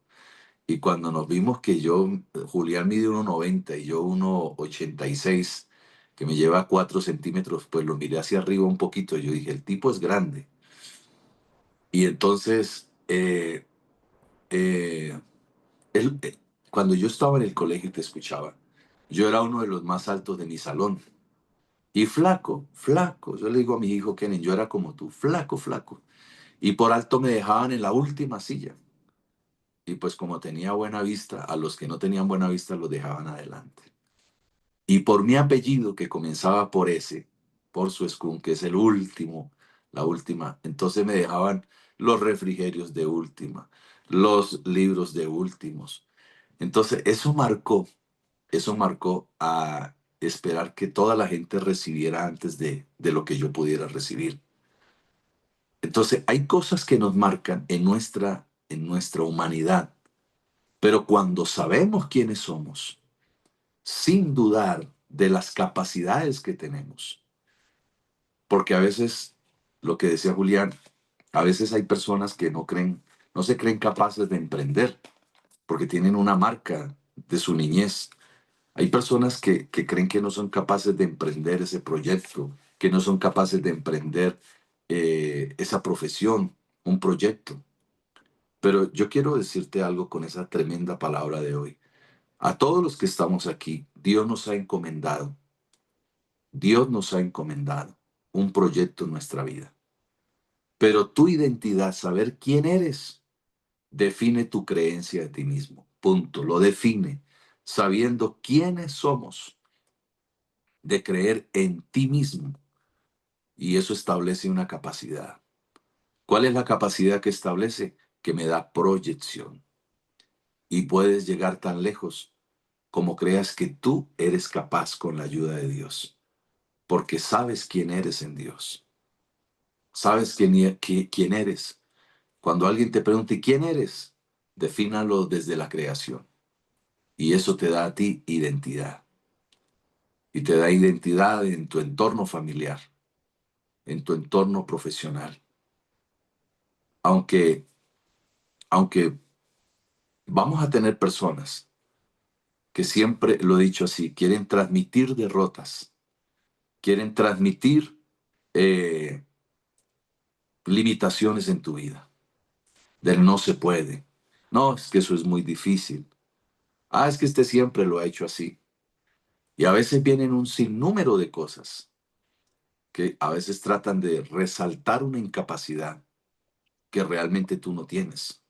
Y cuando nos vimos que Julián mide 1,90 y yo 1,86, que me lleva 4 centímetros, pues lo miré hacia arriba un poquito. Y yo dije, el tipo es grande. Y entonces, eh, él, cuando yo estaba en el colegio y te escuchaba, yo era uno de los más altos de mi salón. Y flaco, flaco. Yo le digo a mi hijo Kenan, yo era como tú, flaco, flaco. Y por alto me dejaban en la última silla. Y pues como tenía buena vista, a los que no tenían buena vista los dejaban adelante. Y por mi apellido, que comenzaba por S, por su Suescún, que es el último, la última, entonces me dejaban los refrigerios de última, los libros de últimos. Entonces eso marcó a esperar que toda la gente recibiera antes de lo que yo pudiera recibir. Entonces hay cosas que nos marcan en nuestra humanidad, pero cuando sabemos quiénes somos, sin dudar de las capacidades que tenemos, porque a veces, lo que decía Julián, a veces hay personas que no se creen capaces de emprender, porque tienen una marca de su niñez. Hay personas que creen que no son capaces de emprender ese proyecto, que no son capaces de emprender esa profesión, un proyecto. Pero yo quiero decirte algo con esa tremenda palabra de hoy. A todos los que estamos aquí, Dios nos ha encomendado un proyecto en nuestra vida. Pero tu identidad, saber quién eres, define tu creencia de ti mismo. Punto. Lo define. Sabiendo quiénes somos, de creer en ti mismo. Y eso establece una capacidad. ¿Cuál es la capacidad que establece? Que me da proyección. Y puedes llegar tan lejos como creas que tú eres capaz con la ayuda de Dios. Porque sabes quién eres en Dios. Sabes quién eres. Cuando alguien te pregunte quién eres, defínalo desde la creación. Y eso te da a ti identidad. Y te da identidad en tu entorno familiar, en tu entorno profesional. Aunque, aunque vamos a tener personas que siempre, lo he dicho así, quieren transmitir derrotas, quieren transmitir eh, limitaciones en tu vida, del no se puede. No, es que eso es muy difícil. Ah, es que este siempre lo ha hecho así. Y a veces vienen un sinnúmero de cosas que a veces tratan de resaltar una incapacidad que realmente tú no tienes.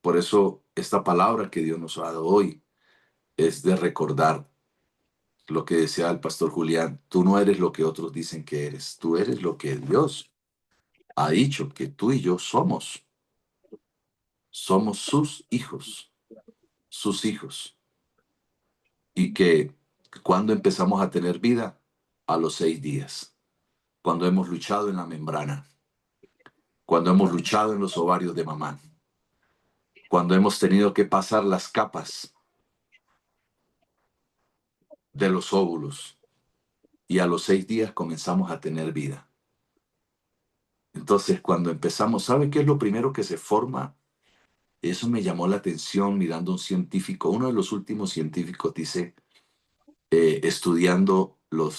Por eso esta palabra que Dios nos ha dado hoy es de recordar lo que decía el pastor Julián: tú no eres lo que otros dicen que eres, tú eres lo que Dios ha dicho que tú y yo somos. Somos sus hijos. Y que cuando empezamos a tener vida, a los 6 días, cuando hemos luchado en la membrana, cuando hemos luchado en los ovarios de mamá, cuando hemos tenido que pasar las capas de los óvulos, y a los 6 días comenzamos a tener vida. Entonces, cuando empezamos, ¿sabe qué es lo primero que se forma? Eso me llamó la atención mirando a un científico. Uno de los últimos científicos dice, estudiando o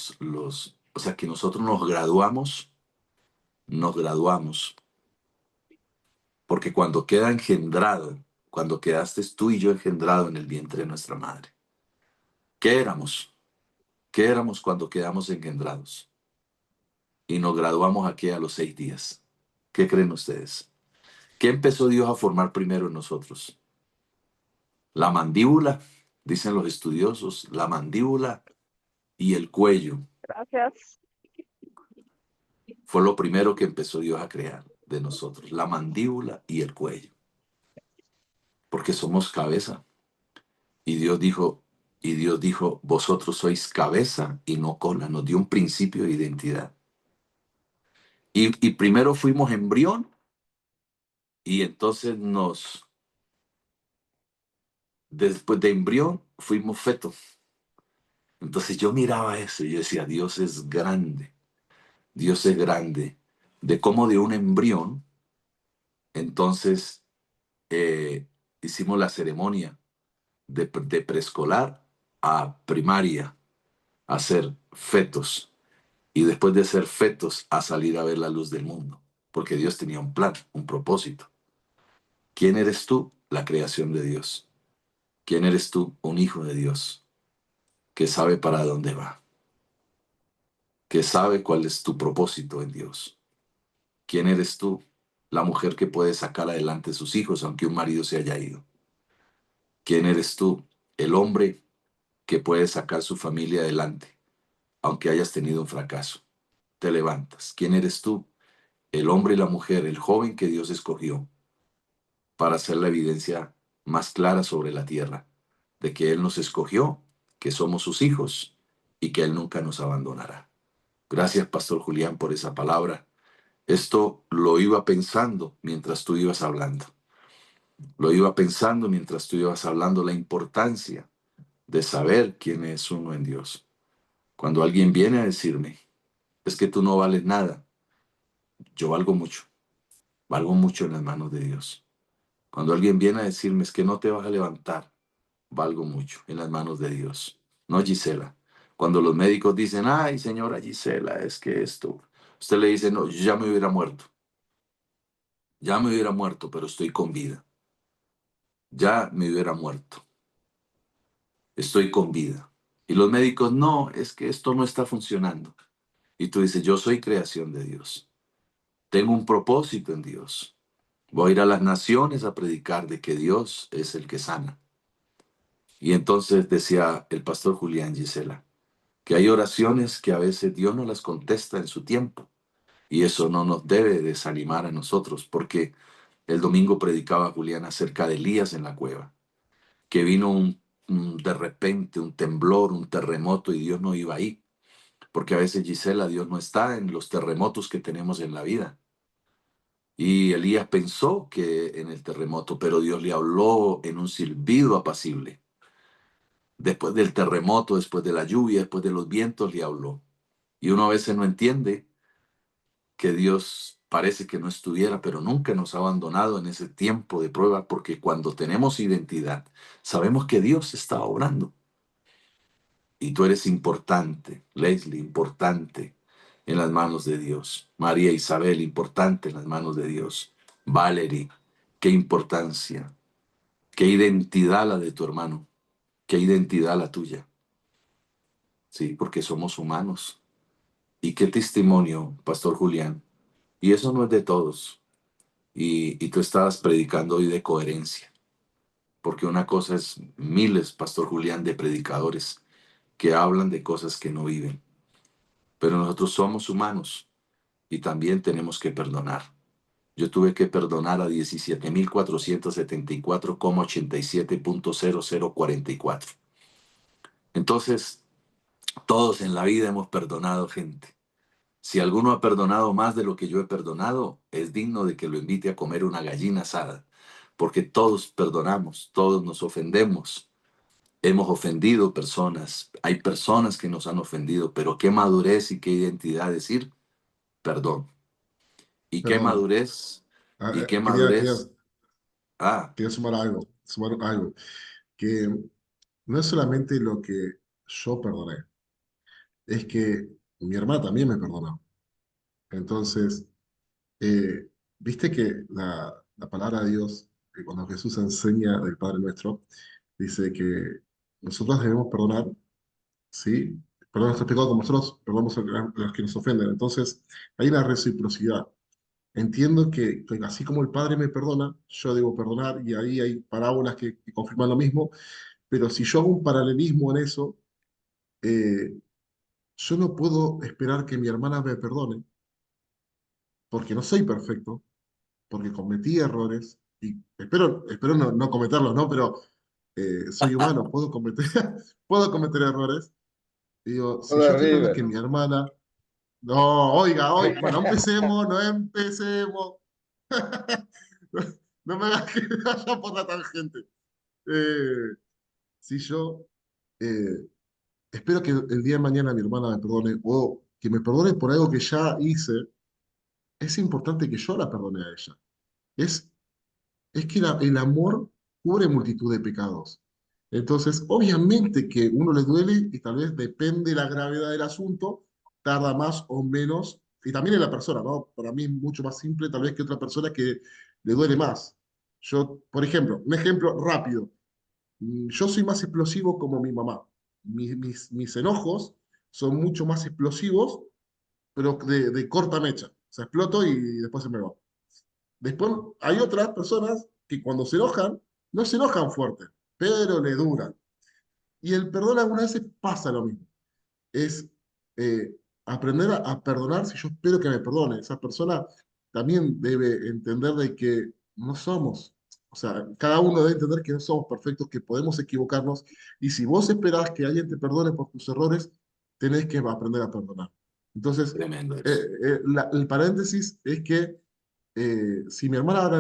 sea, que nosotros nos graduamos, porque cuando queda engendrado, cuando quedaste tú y yo engendrado en el vientre de nuestra madre, ¿qué éramos? ¿Qué éramos cuando quedamos engendrados? Y nos graduamos aquí a los 6 días. ¿Qué creen ustedes? ¿Qué empezó Dios a formar primero en nosotros? La mandíbula, dicen los estudiosos, la mandíbula y el cuello. Gracias. Fue lo primero que empezó Dios a crear de nosotros, la mandíbula y el cuello. Porque somos cabeza. Y Dios dijo, vosotros sois cabeza y no cola. Nos dio un principio de identidad. Y primero fuimos embrión y entonces después de embrión fuimos feto. Entonces yo miraba eso y yo decía, Dios es grande. Dios es grande. De cómo de un embrión, entonces hicimos la ceremonia de preescolar a primaria, a ser fetos. Y después de ser fetos, a salir a ver la luz del mundo. Porque Dios tenía un plan, un propósito. ¿Quién eres tú? La creación de Dios. ¿Quién eres tú? Un hijo de Dios que sabe para dónde va, que sabe cuál es tu propósito en Dios. ¿Quién eres tú? La mujer que puede sacar adelante a sus hijos aunque un marido se haya ido. ¿Quién eres tú? El hombre que puede sacar su familia adelante, aunque hayas tenido un fracaso. Te levantas. ¿Quién eres tú? El hombre y la mujer, el joven que Dios escogió para hacer la evidencia más clara sobre la tierra, de que Él nos escogió, que somos sus hijos y que Él nunca nos abandonará. Gracias, Pastor Julián, por esa palabra. Esto lo iba pensando mientras tú ibas hablando. Lo iba pensando mientras tú ibas hablando, la importancia de saber quién es uno en Dios. Cuando alguien viene a decirme, es que tú no vales nada, yo valgo mucho en las manos de Dios. Cuando alguien viene a decirme, es que no te vas a levantar, valgo mucho en las manos de Dios. No, Gisela. Cuando los médicos dicen, ay, señora Gisela, es que esto, usted le dice, no, yo ya me hubiera muerto, pero estoy con vida. Ya me hubiera muerto, estoy con vida. Y los médicos, no, es que esto no está funcionando. Y tú dices, yo soy creación de Dios. Tengo un propósito en Dios. Voy a ir a las naciones a predicar de que Dios es el que sana. Y entonces decía el pastor Julián, Gisela, que hay oraciones que a veces Dios no las contesta en su tiempo. Y eso no nos debe desanimar a nosotros, porque el domingo predicaba Julián acerca de Elías en la cueva, que vino de repente un temblor, un terremoto y Dios no iba ahí. Porque a veces, Gisela, Dios no está en los terremotos que tenemos en la vida. Y Elías pensó que en el terremoto, pero Dios le habló en un silbido apacible. Después del terremoto, después de la lluvia, después de los vientos, le habló. Y uno a veces no entiende que Dios parece que no estuviera, pero nunca nos ha abandonado en ese tiempo de prueba, porque cuando tenemos identidad, sabemos que Dios está obrando. Y tú eres importante, Leslie, importante en las manos de Dios. María Isabel, importante en las manos de Dios. Valerie, qué importancia, qué identidad la de tu hermano, qué identidad la tuya. Sí, porque somos humanos. Y qué testimonio, Pastor Julián. Y eso no es de todos. Y tú estabas predicando hoy de coherencia, porque una cosa es miles, Pastor Julián, de predicadores que hablan de cosas que no viven. Pero nosotros somos humanos y también tenemos que perdonar. Yo tuve que perdonar a 17.474,87.0044. Entonces, todos en la vida hemos perdonado gente. Si alguno ha perdonado más de lo que yo he perdonado, es digno de que lo invite a comer una gallina asada, porque todos perdonamos, todos nos ofendemos. Hemos ofendido personas, hay personas que nos han ofendido, pero qué madurez y qué identidad decir perdón. Y qué Perdón, madurez, y qué quería madurez. Ah, sumar algo, que no es solamente lo que yo perdoné, es que mi hermana también me perdonó. Entonces, viste que la palabra de Dios, cuando Jesús enseña del Padre Nuestro, dice que nosotros debemos perdonar, ¿sí? Perdón nuestros pecados como nosotros perdonamos a los que nos ofenden. Entonces, hay una reciprocidad. Entiendo que así como el Padre me perdona, yo debo perdonar, y ahí hay parábolas que confirman lo mismo, pero si yo hago un paralelismo en eso, eh, yo no puedo esperar que mi hermana me perdone, porque no soy perfecto, porque cometí errores, y espero no cometerlos, ¿no? Pero soy humano, puedo cometer, puedo cometer errores. Y digo, si Todo yo de estoy esperando que River. mi hermana... No, oiga, oiga, bueno, empecemos, no empecemos. No me hagas que vaya por la tangente. Eh, si yo eh, espero que el día de mañana mi hermana me perdone o que me perdone por algo que ya hice, es importante que yo la perdone a ella. Es, es que el amor cubre multitud de pecados. Entonces, obviamente que uno le duele y tal vez depende de la gravedad del asunto, tarda más o menos, y también en la persona, ¿no? Para mí es mucho más simple tal vez que otra persona que le duele más. Yo, por ejemplo, un ejemplo rápido. Yo soy más explosivo como mi mamá. Mis enojos son mucho más explosivos, pero de corta mecha. O sea, exploto y después se me va. Después hay otras personas que cuando se enojan, no se enojan fuerte, pero le duran. Y el perdón algunas veces pasa lo mismo. Es aprender a perdonar si yo espero que me perdone. Esa persona también debe entender de que no somos, o sea, cada uno debe entender que no somos perfectos, que podemos equivocarnos. Y si vos esperás que alguien te perdone por tus errores, tenés que aprender a perdonar. Entonces, Tremendo eso. el paréntesis es que si mi hermana abre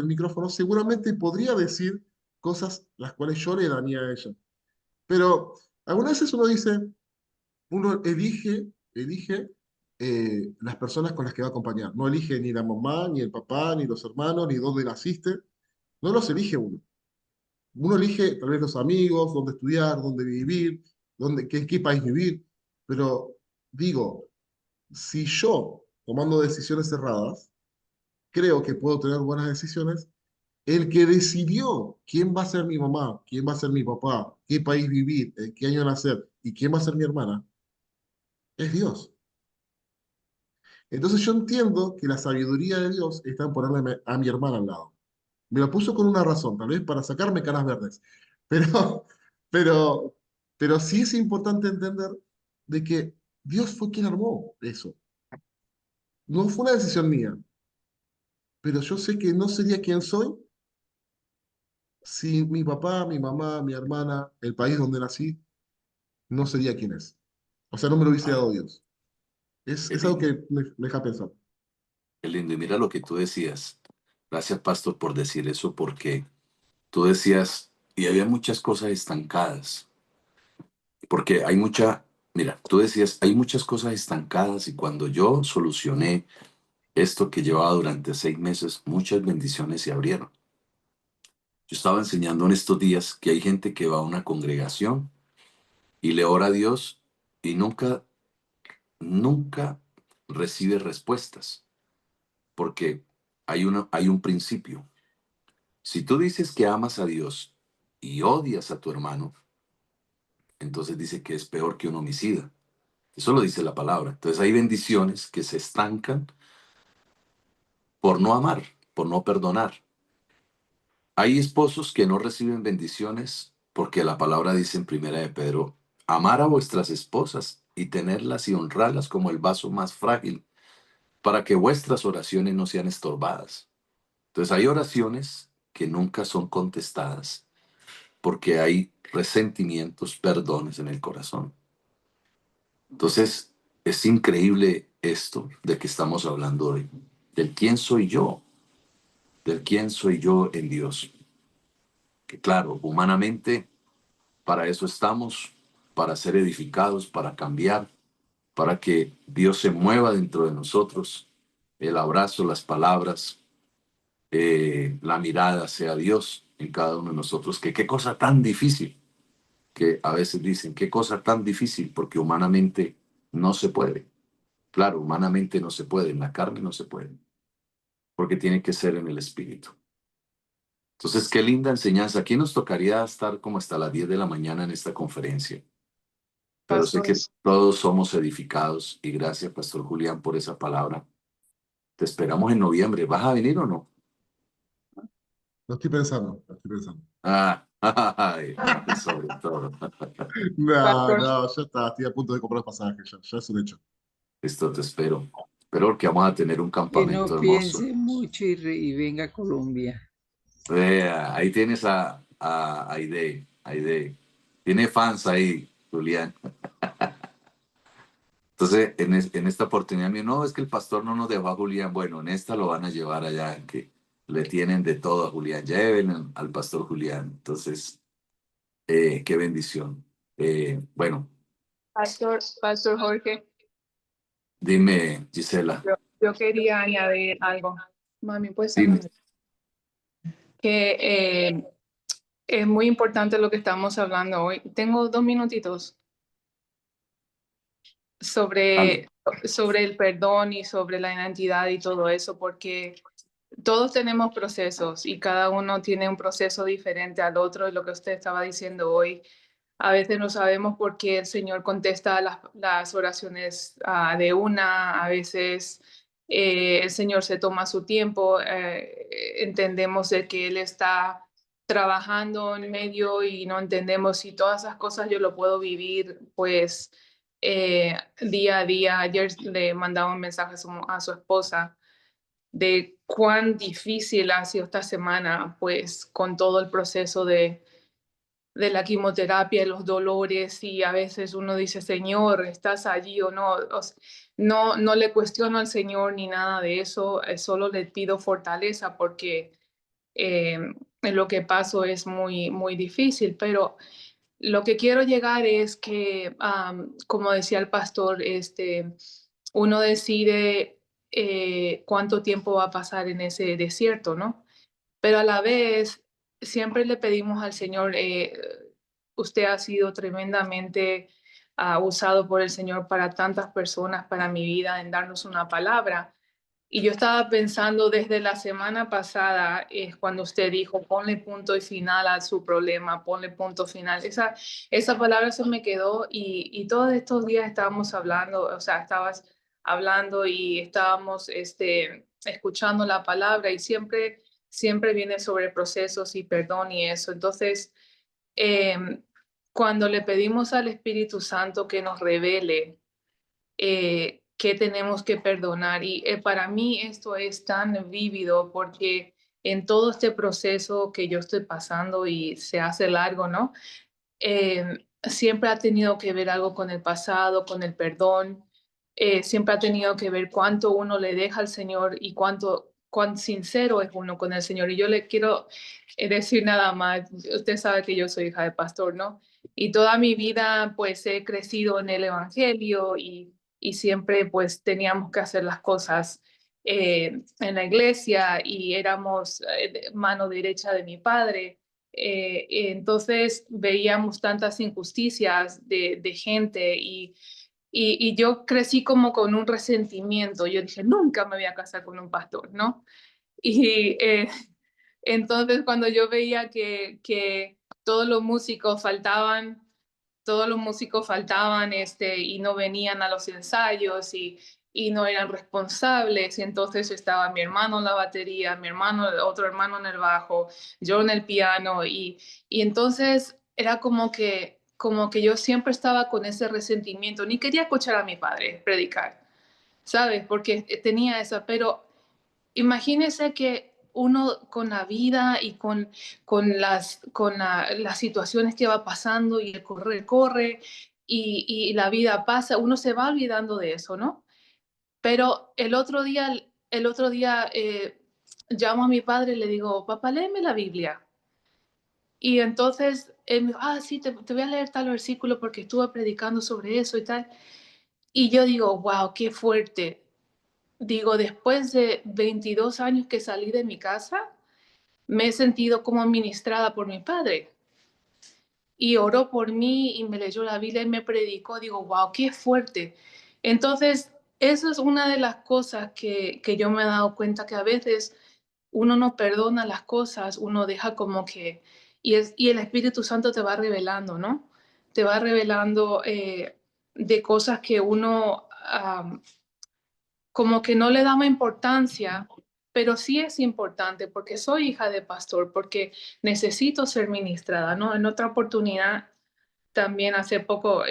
el micrófono, seguramente podría decir cosas las cuales yo le dañé a ella. Pero algunas veces uno dice, uno elige las personas con las que va a acompañar. No elige ni la mamá, ni el papá, ni los hermanos, ni dónde naciste. No los elige uno. Uno elige tal vez los amigos, dónde estudiar, dónde vivir, qué país vivir. Pero digo, si yo, tomando decisiones erradas, creo que puedo tener buenas decisiones, el que decidió quién va a ser mi mamá, quién va a ser mi papá, qué país vivir, en qué año nacer y quién va a ser mi hermana, es Dios. Entonces yo entiendo que la sabiduría de Dios está en ponerle a mi hermana al lado. Me lo puso con una razón, tal vez para sacarme caras verdes. Pero, pero, pero sí es importante entender de que Dios fue quien armó eso. No fue una decisión mía, pero yo sé que no sería quien soy si mi papá, mi mamá, mi hermana, el país donde nací, no sería quien es. O sea, no me lo hubiese Ay, dado Dios. qué Es algo lindo, que me deja pensar. qué lindo. Y mira lo que tú decías. Gracias, pastor, por decir eso, porque tú decías, y había muchas cosas estancadas, porque hay mucha, mira, tú decías, hay muchas cosas estancadas y cuando yo solucioné esto que llevaba durante 6 meses, muchas bendiciones se abrieron. Yo estaba enseñando en estos días que hay gente que va a una congregación y le ora a Dios y nunca recibe respuestas, porque hay un principio. Si tú dices que amas a Dios y odias a tu hermano, entonces dice que es peor que un homicida. Eso lo dice la palabra. Entonces hay bendiciones que se estancan por no amar, por no perdonar. Hay esposos que no reciben bendiciones porque la palabra dice en Primera de Pedro, amar a vuestras esposas y tenerlas y honrarlas como el vaso más frágil, para que vuestras oraciones no sean estorbadas. Entonces hay oraciones que nunca son contestadas porque hay resentimientos, perdones en el corazón. Entonces es increíble esto de que estamos hablando hoy, del quién soy yo, del quién soy yo en Dios. Que claro, humanamente para eso estamos, para ser edificados, para cambiar, para que Dios se mueva dentro de nosotros, el abrazo, las palabras, la mirada hacia Dios en cada uno de nosotros, que qué cosa tan difícil, que a veces dicen, qué cosa tan difícil, porque humanamente no se puede. Claro, humanamente no se puede, en la carne no se puede, porque tiene que ser en el espíritu. Entonces, qué linda enseñanza. Aquí nos tocaría estar como hasta las 10 de la mañana en esta conferencia, pero sé Pastor. que todos somos edificados y gracias, Pastor Julián, por esa palabra. Te esperamos en noviembre. ¿Vas a venir o no? Lo estoy pensando, lo estoy pensando. Ah, ay, sobre todo. No, Pastor, no, ya está, estoy a punto de comprar pasajes, ya es un hecho. Esto te espero. Espero que vamos a tener un Que no campamento hermoso. piense mucho y venga a Colombia. Ahí tienes a Aide. Aide. Tiene fans ahí, Julián. Entonces, en esta oportunidad, no, es que el pastor no nos dejó a Julián. Bueno, en esta lo van a llevar allá, que le tienen de todo a Julián. Lleven al pastor Julián. Entonces, qué bendición. Bueno, Pastor Jorge, dime, Gisela, yo quería añadir algo. Mami, pues dime. que es muy importante lo que estamos hablando hoy. Tengo 2 minutitos Dale. sobre el perdón y sobre la identidad y todo eso, porque todos tenemos procesos y cada uno tiene un proceso diferente al otro, y lo que usted estaba diciendo hoy. A veces no sabemos por qué el Señor contesta las oraciones de una, a veces el Señor se toma su tiempo, entendemos de que Él está trabajando en medio y no entendemos si todas esas cosas yo lo puedo vivir, pues día a día. Ayer le mandaba un mensaje a su esposa de cuán difícil ha sido esta semana, pues con todo el proceso de la quimioterapia, los dolores, y a veces uno dice, Señor, ¿estás allí o no? No, no le cuestiono al Señor ni nada de eso, solo le pido fortaleza porque lo que paso es muy, muy difícil, pero lo que quiero llegar es que, como decía el pastor, uno decide cuánto tiempo va a pasar en ese desierto, ¿no? Pero a la vez siempre le pedimos al Señor, usted ha sido tremendamente usado por el Señor para tantas personas, para mi vida, en darnos una palabra. Y yo estaba pensando desde la semana pasada, cuando usted dijo, ponle punto y final a su problema, ponle punto final. Esa palabra se me quedó y todos estos días estábamos hablando, o sea, estabas hablando y estábamos escuchando la palabra y siempre viene sobre procesos y perdón y eso. Entonces, cuando le pedimos al Espíritu Santo que nos revele qué tenemos que perdonar. Y para mí esto es tan vívido porque en todo este proceso que yo estoy pasando y se hace largo, ¿no? Siempre ha tenido que ver algo con el pasado, con el perdón. Siempre ha tenido que ver cuánto uno le deja al Señor y cuán sincero es uno con el Señor. Y yo le quiero decir nada más. Usted sabe que yo soy hija de pastor, ¿no? Y toda mi vida pues he crecido en el Evangelio y siempre pues teníamos que hacer las cosas en la iglesia y éramos mano derecha de mi padre. Entonces veíamos tantas injusticias de gente y yo crecí como con un resentimiento. Yo dije, nunca me voy a casar con un pastor, ¿no? Y entonces cuando yo veía que todos los músicos faltaban, y no venían a los ensayos y no eran responsables. Y entonces estaba mi hermano en la batería, mi hermano, otro hermano en el bajo, yo en el piano. Y entonces era como que yo siempre estaba con ese resentimiento. Ni quería escuchar a mi padre predicar, ¿sabes? Porque tenía esa, pero imagínese que uno con la vida y las situaciones que va pasando y el corre y la vida pasa, uno se va olvidando de eso, ¿no? Pero el otro día llamo a mi padre y le digo, papá, léeme la Biblia. Y entonces él me dijo, sí, te voy a leer tal versículo porque estuve predicando sobre eso y tal. Y yo digo, wow, qué fuerte. Digo, después de 22 años que salí de mi casa, me he sentido como ministrada por mi padre. Y oró por mí y me leyó la Biblia y me predicó. Digo, wow, qué fuerte. Entonces, eso es una de las cosas que yo me he dado cuenta que a veces uno no perdona las cosas, uno deja como que... Y el Espíritu Santo te va revelando, ¿no? Te va revelando de cosas que uno... como que no le damos importancia, pero sí es importante porque soy hija de pastor, porque necesito ser ministrada, ¿no? En otra oportunidad, también hace poco,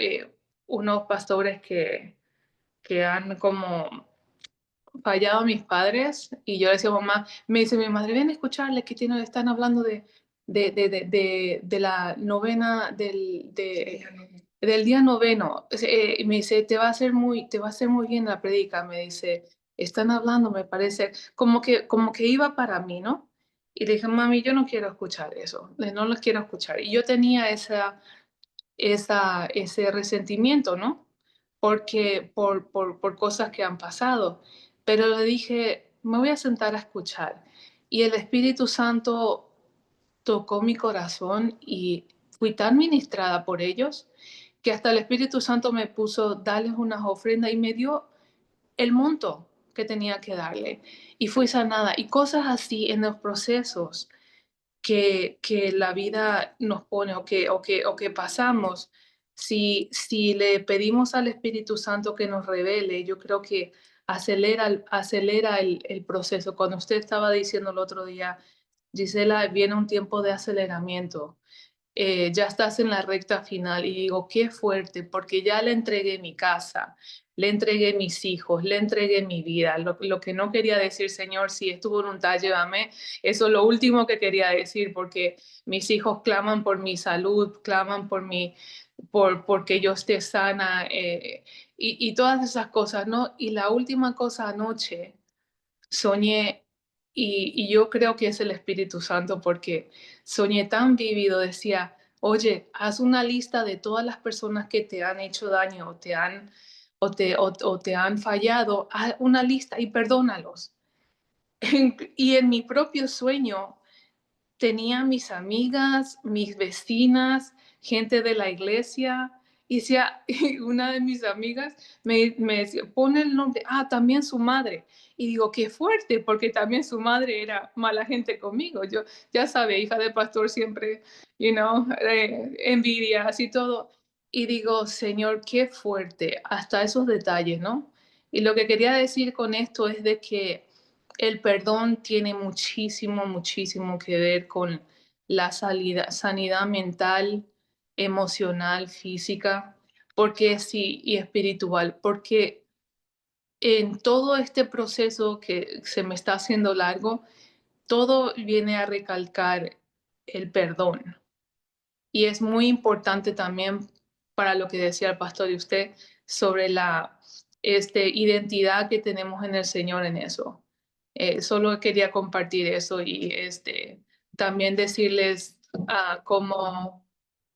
unos pastores que han como fallado a mis padres y yo le decía, mamá, me dice mi madre, ven a escucharle que están hablando de la novena del día noveno. Y me dice, te va a hacer muy bien la predica, me dice, están hablando, me parece, como que iba para mí, ¿no? Y le dije, mami, yo no quiero escuchar eso, no los quiero escuchar. Y yo tenía ese resentimiento, ¿no? Porque por cosas que han pasado. Pero le dije, me voy a sentar a escuchar. Y el Espíritu Santo tocó mi corazón y fui tan ministrada por ellos que hasta el Espíritu Santo me puso darles unas ofrendas y me dio el monto que tenía que darle. Y fui sanada. Y cosas así en los procesos que la vida nos pone o que pasamos, si le pedimos al Espíritu Santo que nos revele, yo creo que acelera el proceso. Cuando usted estaba diciendo el otro día Gisela, viene un tiempo de aceleramiento. Ya estás en la recta final y digo, qué fuerte, porque ya le entregué mi casa, le entregué mis hijos, le entregué mi vida. Lo que no quería decir, Señor, si es tu voluntad, llévame. Eso es lo último que quería decir, porque mis hijos claman por mi salud, claman por porque yo esté sana y todas esas cosas, ¿no? Y la última cosa anoche soñé, y yo creo que es el Espíritu Santo porque soñé tan vívido, decía, oye, haz una lista de todas las personas que te han hecho daño o te han fallado, haz una lista y perdónalos. Y en mi propio sueño tenía mis amigas, mis vecinas, gente de la iglesia. Y decía, una de mis amigas me decía, pone el nombre, también su madre. Y digo, qué fuerte, porque también su madre era mala gente conmigo. Yo, ya sabe, hija de pastor siempre, envidias y todo. Y digo, Señor, qué fuerte, hasta esos detalles, ¿no? Y lo que quería decir con esto es de que el perdón tiene muchísimo, muchísimo que ver con la sanidad mental, emocional, física, porque sí, y espiritual, porque en todo este proceso que se me está haciendo largo, todo viene a recalcar el perdón. Y es muy importante también para lo que decía el pastor y usted sobre la identidad que tenemos en el Señor en eso. Solo quería compartir eso y también decirles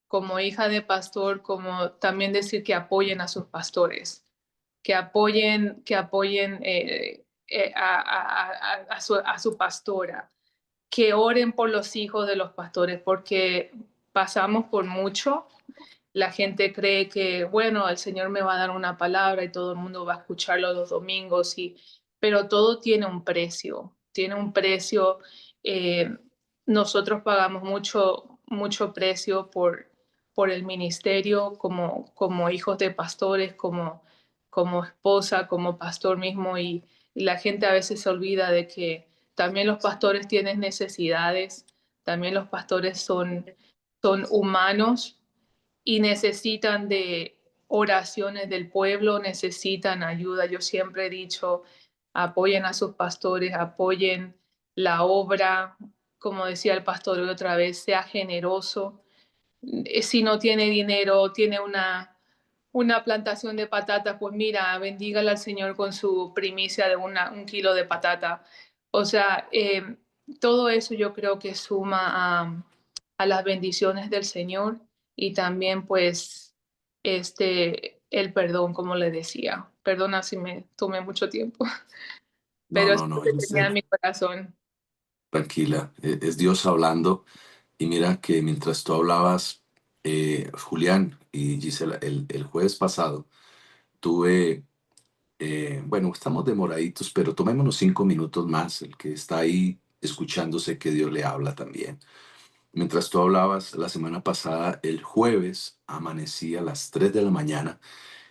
como hija de pastor, como también decir que apoyen a sus pastores, que apoyen a su pastora, que oren por los hijos de los pastores, porque pasamos por mucho. La gente cree que, bueno, el Señor me va a dar una palabra y todo el mundo va a escucharlo los domingos, pero todo tiene un precio, tiene un precio. eh, Nosotros pagamos mucho, mucho precio por el ministerio como hijos de pastores, como esposa, como pastor mismo, y la gente a veces se olvida de que también los pastores tienen necesidades, también los pastores son humanos y necesitan de oraciones del pueblo, necesitan ayuda. Yo siempre he dicho, apoyen a sus pastores, apoyen la obra, como decía el pastor otra vez, sea generoso. Si no tiene dinero, tiene una plantación de patatas, pues mira, bendígala al Señor con su primicia de un kilo de patata. O sea, todo eso yo creo que suma a las bendiciones del Señor y también pues el perdón, como le decía. Perdona si me tomé mucho tiempo, No, pero es no, no, lo que tenía en Giselle, mi corazón. tranquila, es Dios hablando. Y mira que mientras tú hablabas, Julián y Gisela, el jueves pasado tuve, bueno, estamos demoraditos, pero tomémonos 5 minutos más. El que está ahí escuchándose que Dios le habla también. Mientras tú hablabas la semana pasada, el jueves amanecí a las 3 de la mañana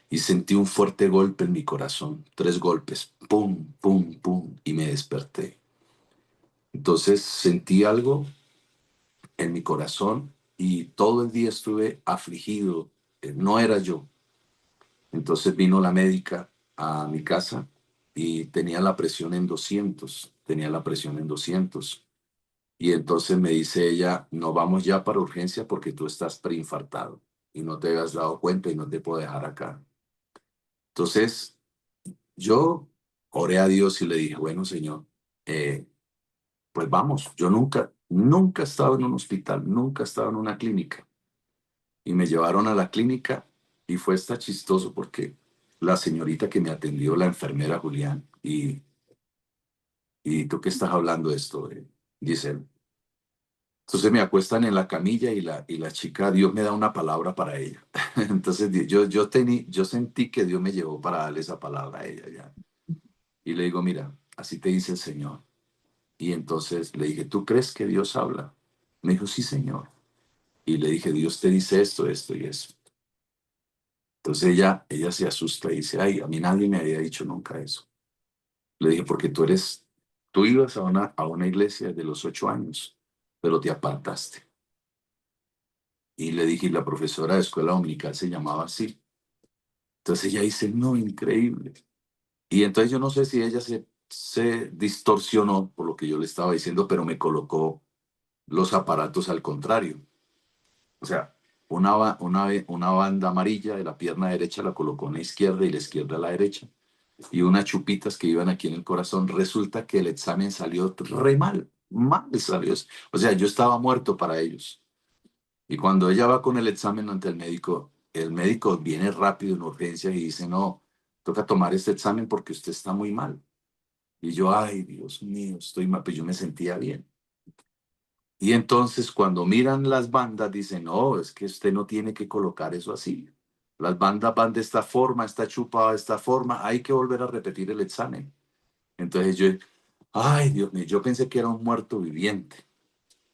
y sentí un fuerte golpe en mi corazón, 3 golpes, pum, pum, pum, y me desperté. Entonces sentí algo en mi corazón y todo el día estuve afligido, no era yo. Entonces vino la médica a mi casa y tenía la presión en 200, tenía la presión en 200. Y entonces me dice ella, no vamos ya para urgencia porque tú estás preinfartado y no te habías dado cuenta y no te puedo dejar acá. Entonces yo oré a Dios y le dije, bueno, Señor, eh, pues vamos, yo nunca, nunca he estado en un hospital, nunca he estado en una clínica. Y me llevaron a la clínica y fue hasta chistoso porque la señorita que me atendió, la enfermera Julián, y tú qué estás hablando de esto, Giselle. Entonces me acuestan en la camilla y la chica, Dios me da una palabra para ella. Entonces yo sentí que Dios me llevó para darle esa palabra a ella ya. Y le digo, mira, así te dice el Señor. Y entonces le dije, ¿tú crees que Dios habla? Me dijo, sí, Señor. Y le dije, Dios te dice esto, esto y eso. Entonces ella se asusta y dice, ay, a mí nadie me había dicho nunca eso. Le dije, porque tú eres Tú ibas a una iglesia desde los 8 años, pero te apartaste. Y le dije, y la profesora de escuela dominical se llamaba así. Entonces ella dice, no, increíble. Y entonces yo no sé si ella se distorsionó por lo que yo le estaba diciendo, pero me colocó los aparatos al contrario. O sea, una banda amarilla de la pierna derecha la colocó en la izquierda y la izquierda a la derecha. Y unas chupitas que iban aquí en el corazón. Resulta que el examen salió re mal, mal salió. O sea, yo estaba muerto para ellos. Y cuando ella va con el examen ante el médico viene rápido en urgencias y dice, no, toca tomar este examen porque usted está muy mal. Y yo, ay, Dios mío, estoy mal, pues yo me sentía bien. Y entonces cuando miran las bandas dicen, no, es que usted no tiene que colocar eso así. Las bandas van de esta forma, está chupada de esta forma, hay que volver a repetir el examen. Entonces yo, ay, Dios mío, yo pensé que era un muerto viviente.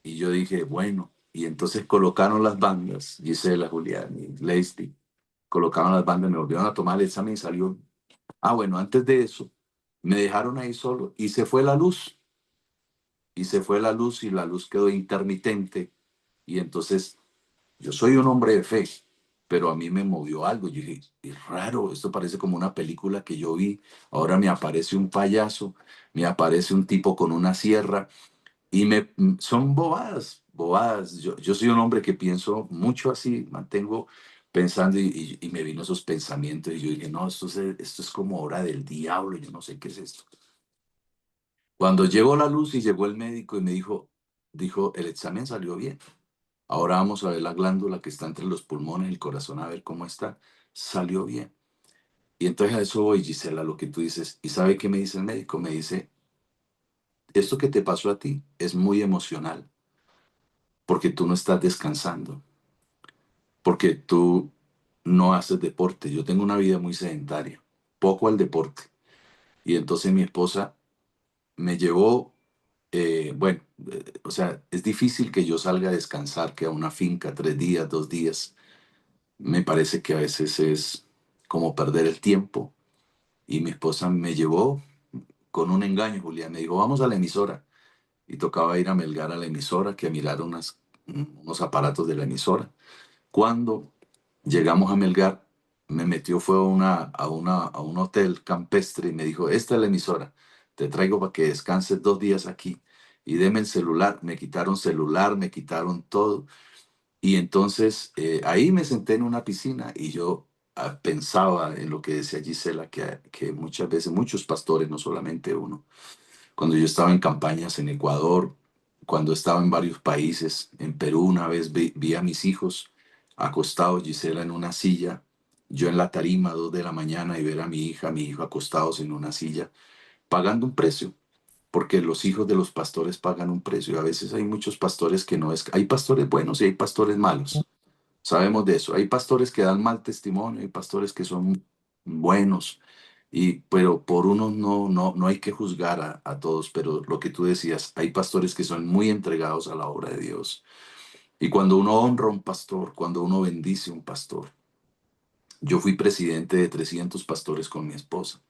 Y yo dije, bueno, y entonces colocaron las bandas, Gisela, Julián y Leslie, colocaron las bandas, me volvieron a tomar el examen y salió. Ah, bueno, antes de eso, me dejaron ahí solo y se fue la luz. Y se fue la luz y la luz quedó intermitente. Y entonces yo soy un hombre de fe, pero a mí me movió algo. Yo dije, es raro, esto parece como una película que yo vi. Ahora me aparece un payaso, me aparece un tipo con una sierra y son bobadas, bobadas. Yo soy un hombre que pienso mucho así, mantengo pensando y me vino esos pensamientos y yo dije, no, esto es como obra del diablo, yo no sé qué es esto. Cuando llegó la luz y llegó el médico y me dijo, el examen salió bien. Ahora vamos a ver la glándula que está entre los pulmones y el corazón, a ver cómo está. Salió bien. Y entonces a eso voy, Gisela, lo que tú dices. ¿Y sabe qué me dice el médico? Me dice, esto que te pasó a ti es muy emocional, porque tú no estás descansando, porque tú no haces deporte. Yo tengo una vida muy sedentaria, poco al deporte. Y entonces mi esposa me llevó, bueno, o sea, es difícil que yo salga a descansar, que a una finca 3 días, 2 días. Me parece que a veces es como perder el tiempo. Y mi esposa me llevó con un engaño, Julián. Me dijo, vamos a la emisora. Y tocaba ir a Melgar a la emisora, que a mirar unos aparatos de la emisora. Cuando llegamos a Melgar, me metió, fue a un hotel campestre y me dijo, esta es la emisora, te traigo para que descanses 2 días aquí. Y deme el celular, me quitaron celular, me quitaron todo. Y entonces ahí me senté en una piscina y yo pensaba en lo que decía Gisela, que muchas veces, muchos pastores, no solamente uno, cuando yo estaba en campañas en Ecuador, cuando estaba en varios países, en Perú una vez vi a mis hijos acostados, Gisela en una silla, yo en la tarima a 2 de la mañana y ver a mi hija, a mi hijo acostados en una silla, pagando un precio, porque los hijos de los pastores pagan un precio. Y a veces hay muchos pastores que no es, hay pastores buenos y hay pastores malos. Sabemos de eso. Hay pastores que dan mal testimonio, hay pastores que son buenos, pero por uno no hay que juzgar a todos. Pero lo que tú decías, hay pastores que son muy entregados a la obra de Dios. Y cuando uno honra a un pastor, cuando uno bendice a un pastor, yo fui presidente de 300 pastores con mi esposa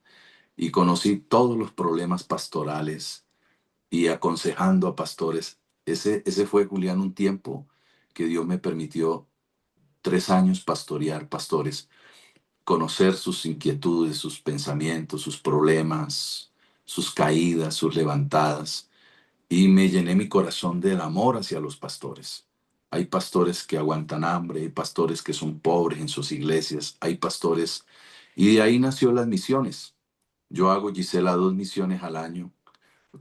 y conocí todos los problemas pastorales y aconsejando a pastores. Ese fue, Julián, un tiempo que Dios me permitió 3 años pastorear pastores, conocer sus inquietudes, sus pensamientos, sus problemas, sus caídas, sus levantadas, y me llené mi corazón del amor hacia los pastores. Hay pastores que aguantan hambre, hay pastores que son pobres en sus iglesias, hay pastores, y de ahí nació las misiones. Yo hago, Gisela, 2 misiones al año.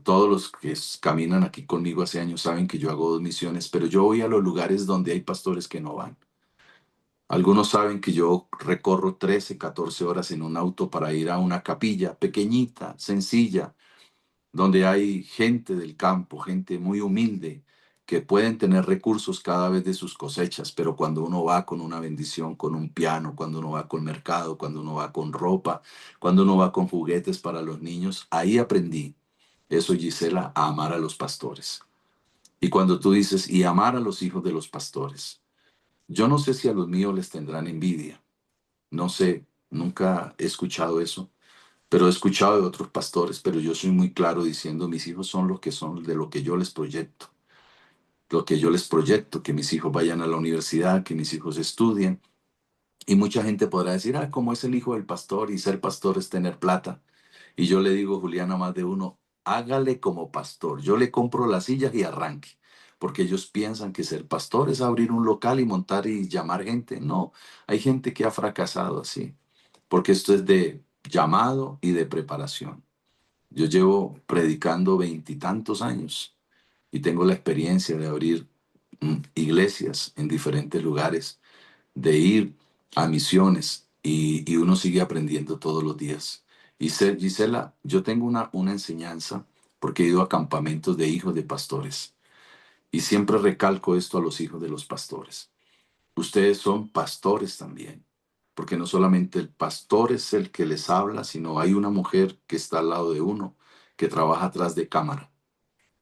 Todos los que caminan aquí conmigo hace años saben que yo hago 2 misiones, pero yo voy a los lugares donde hay pastores que no van. Algunos saben que yo recorro 13, 14 horas en un auto para ir a una capilla pequeñita, sencilla, donde hay gente del campo, gente muy humilde, que pueden tener recursos cada vez de sus cosechas, pero cuando uno va con una bendición, con un piano, cuando uno va con mercado, cuando uno va con ropa, cuando uno va con juguetes para los niños, ahí aprendí eso, Gisela, a amar a los pastores. Y cuando tú dices, y amar a los hijos de los pastores, yo no sé si a los míos les tendrán envidia, no sé, nunca he escuchado eso, pero he escuchado de otros pastores, pero yo soy muy claro diciendo, mis hijos son lo que son de lo que yo les proyecto. Lo que yo les proyecto, que mis hijos vayan a la universidad, que mis hijos estudien. Y mucha gente podrá decir, ah, ¿cómo es el hijo del pastor? Y ser pastor es tener plata. Y yo le digo, Juliana, más de uno, hágale como pastor. Yo le compro las sillas y arranque. Porque ellos piensan que ser pastor es abrir un local y montar y llamar gente. No, hay gente que ha fracasado así. Porque esto es de llamado y de preparación. Yo llevo predicando veintitantos años y tengo la experiencia de abrir iglesias en diferentes lugares, de ir a misiones y uno sigue aprendiendo todos los días. Y Gisela, yo tengo una enseñanza porque he ido a campamentos de hijos de pastores y siempre recalco esto a los hijos de los pastores. Ustedes son pastores también, porque no solamente el pastor es el que les habla, sino hay una mujer que está al lado de uno, que trabaja atrás de cámara,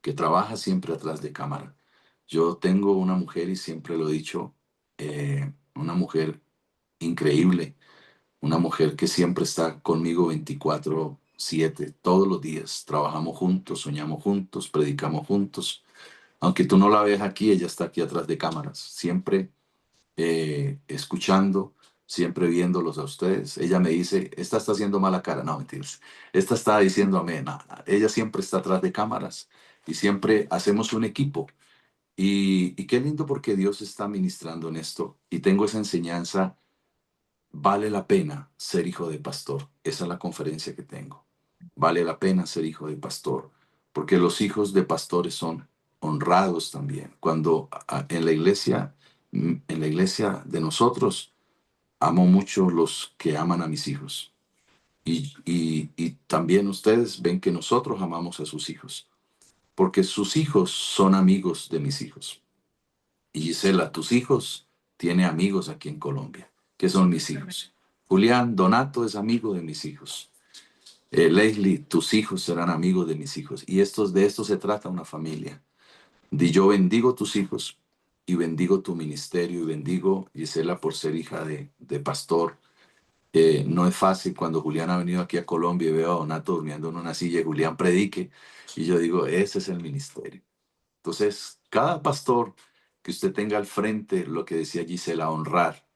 que trabaja siempre atrás de cámara. Yo tengo una mujer y siempre lo he dicho, una mujer increíble, una mujer que siempre está conmigo 24/7, todos los días. Trabajamos juntos, soñamos juntos, predicamos juntos. Aunque tú no la ves aquí, ella está aquí atrás de cámaras, siempre escuchando, siempre viéndolos a ustedes. Ella me dice, esta está haciendo mala cara. No, mentiras. Esta está diciendo amén. No, no. Ella siempre está atrás de cámaras y siempre hacemos un equipo. Y qué lindo porque Dios está ministrando en esto. Y tengo esa enseñanza. Vale la pena ser hijo de pastor. Esa es la conferencia que tengo. Vale la pena ser hijo de pastor, porque los hijos de pastores son honrados también. Cuando en la iglesia de nosotros, amo mucho los que aman a mis hijos. Y también ustedes ven que nosotros amamos a sus hijos, porque sus hijos son amigos de mis hijos. Y Gisela, tus hijos tiene amigos aquí en Colombia, que son mis hijos. Julián Donato es amigo de mis hijos. Leslie, tus hijos serán amigos de mis hijos. Y de esto se trata una familia. Yo bendigo tus hijos y bendigo tu ministerio y bendigo, Gisela, por ser hija de pastor. No es fácil cuando Julián ha venido aquí a Colombia y veo a Donato durmiendo en una silla y Julián predique. Y yo digo, ese es el ministerio. Entonces, cada pastor que usted tenga al frente, lo que decía Gisela, honrar,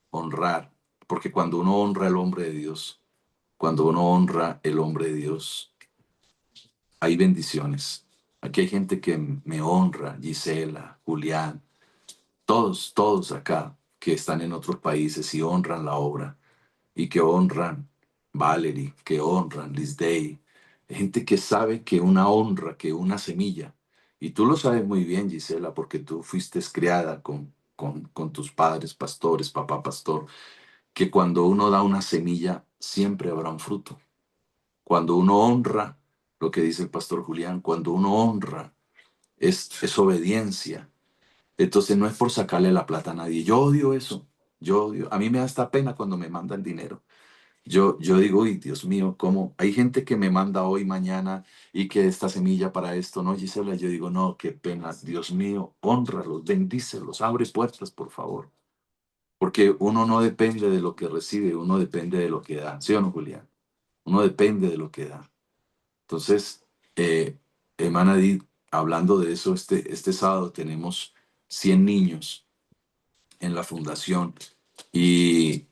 honrar. Porque cuando uno honra al hombre de Dios, cuando uno honra el hombre de Dios, hay bendiciones. Aquí hay gente que me honra, Gisela, Julián, todos acá que están en otros países y honran la obra y que honran Valerie, que honran Liz Day, gente que sabe que una honra, que una semilla, y tú lo sabes muy bien, Gisela, porque tú fuiste criada con tus padres pastores, papá pastor, que cuando uno da una semilla, siempre habrá un fruto. Cuando uno honra, lo que dice el pastor Julián, cuando uno honra, es obediencia. Entonces no es por sacarle la plata a nadie. Yo odio eso. Yo odio. A mí me da esta pena cuando me mandan dinero. Yo digo, uy, Dios mío, ¿cómo? Hay gente que me manda hoy, mañana, y que esta semilla para esto, ¿no, Gisela? Yo digo, no, qué pena, Dios mío, hónralos, bendícelos, abre puertas, por favor. Porque uno no depende de lo que recibe, uno depende de lo que da. ¿Sí o no, Julián? Uno depende de lo que da. Entonces, eh, hermana Edith, hablando de eso, este sábado tenemos 100 niños en la fundación y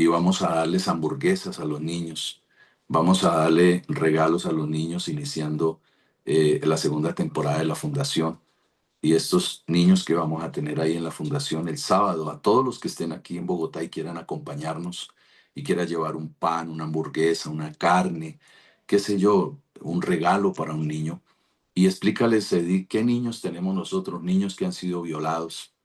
vamos a darles hamburguesas a los niños. Vamos a darle regalos a los niños iniciando la segunda temporada de la fundación. Y estos niños que vamos a tener ahí en la fundación el sábado, a todos los que estén aquí en Bogotá y quieran acompañarnos y quieran llevar un pan, una hamburguesa, una carne, qué sé yo, un regalo para un niño. Y explícales, Edith, qué niños tenemos nosotros, niños que han sido violados,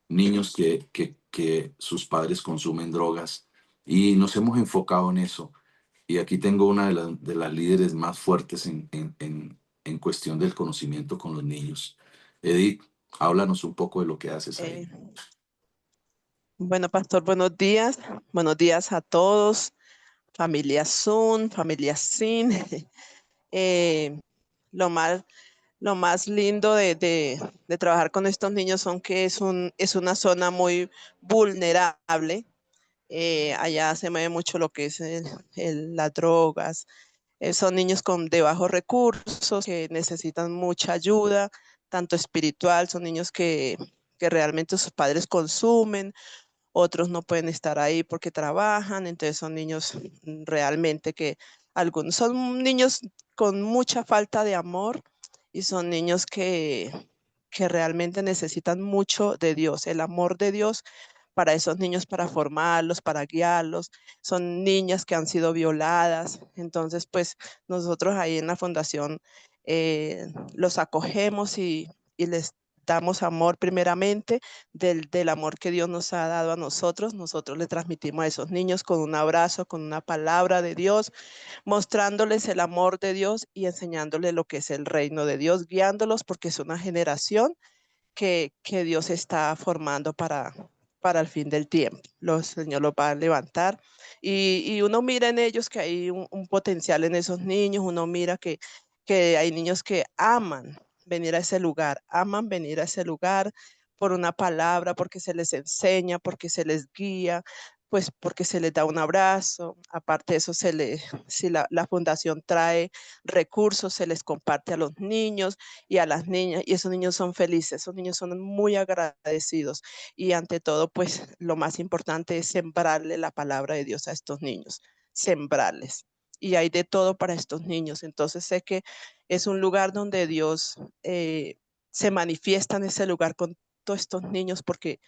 niños que sus padres consumen drogas y nos hemos enfocado en eso. Y aquí tengo una de las líderes más fuertes en cuestión del conocimiento con los niños. Edith, háblanos un poco de lo que haces ahí. Eh, bueno, pastor, buenos días. Buenos días a todos. Familia Zoom, familia Sin. Eh, lo más, lo más lindo de trabajar con estos niños son que es una zona muy vulnerable. Allá se mueve mucho lo que es las drogas. Son niños de bajos recursos que necesitan mucha ayuda, tanto espiritual, son niños que realmente sus padres consumen, otros no pueden estar ahí porque trabajan, entonces son niños realmente que algunos son niños con mucha falta de amor y son niños que realmente necesitan mucho de Dios, el amor de Dios para esos niños, para formarlos, para guiarlos. Son niñas que han sido violadas. Entonces, pues nosotros ahí en la fundación los acogemos y les damos amor primeramente del amor que Dios nos ha dado a nosotros. Nosotros le transmitimos a esos niños con un abrazo, con una palabra de Dios, mostrándoles el amor de Dios y enseñándoles lo que es el reino de Dios, guiándolos porque es una generación que Dios está formando para el fin del tiempo. Los Señor los va a levantar y uno mira en ellos que hay un potencial en esos niños, uno mira que hay niños que aman venir a ese lugar por una palabra, porque se les enseña, porque se les guía, pues porque se les da un abrazo. Aparte de eso, si la fundación trae recursos, se les comparte a los niños y a las niñas, y esos niños son felices, esos niños son muy agradecidos. Y ante todo, pues lo más importante es sembrarle la palabra de Dios a estos niños, sembrarles. Y hay de todo para estos niños. Entonces sé que es un lugar donde Dios se manifiesta en ese lugar con todos estos niños porque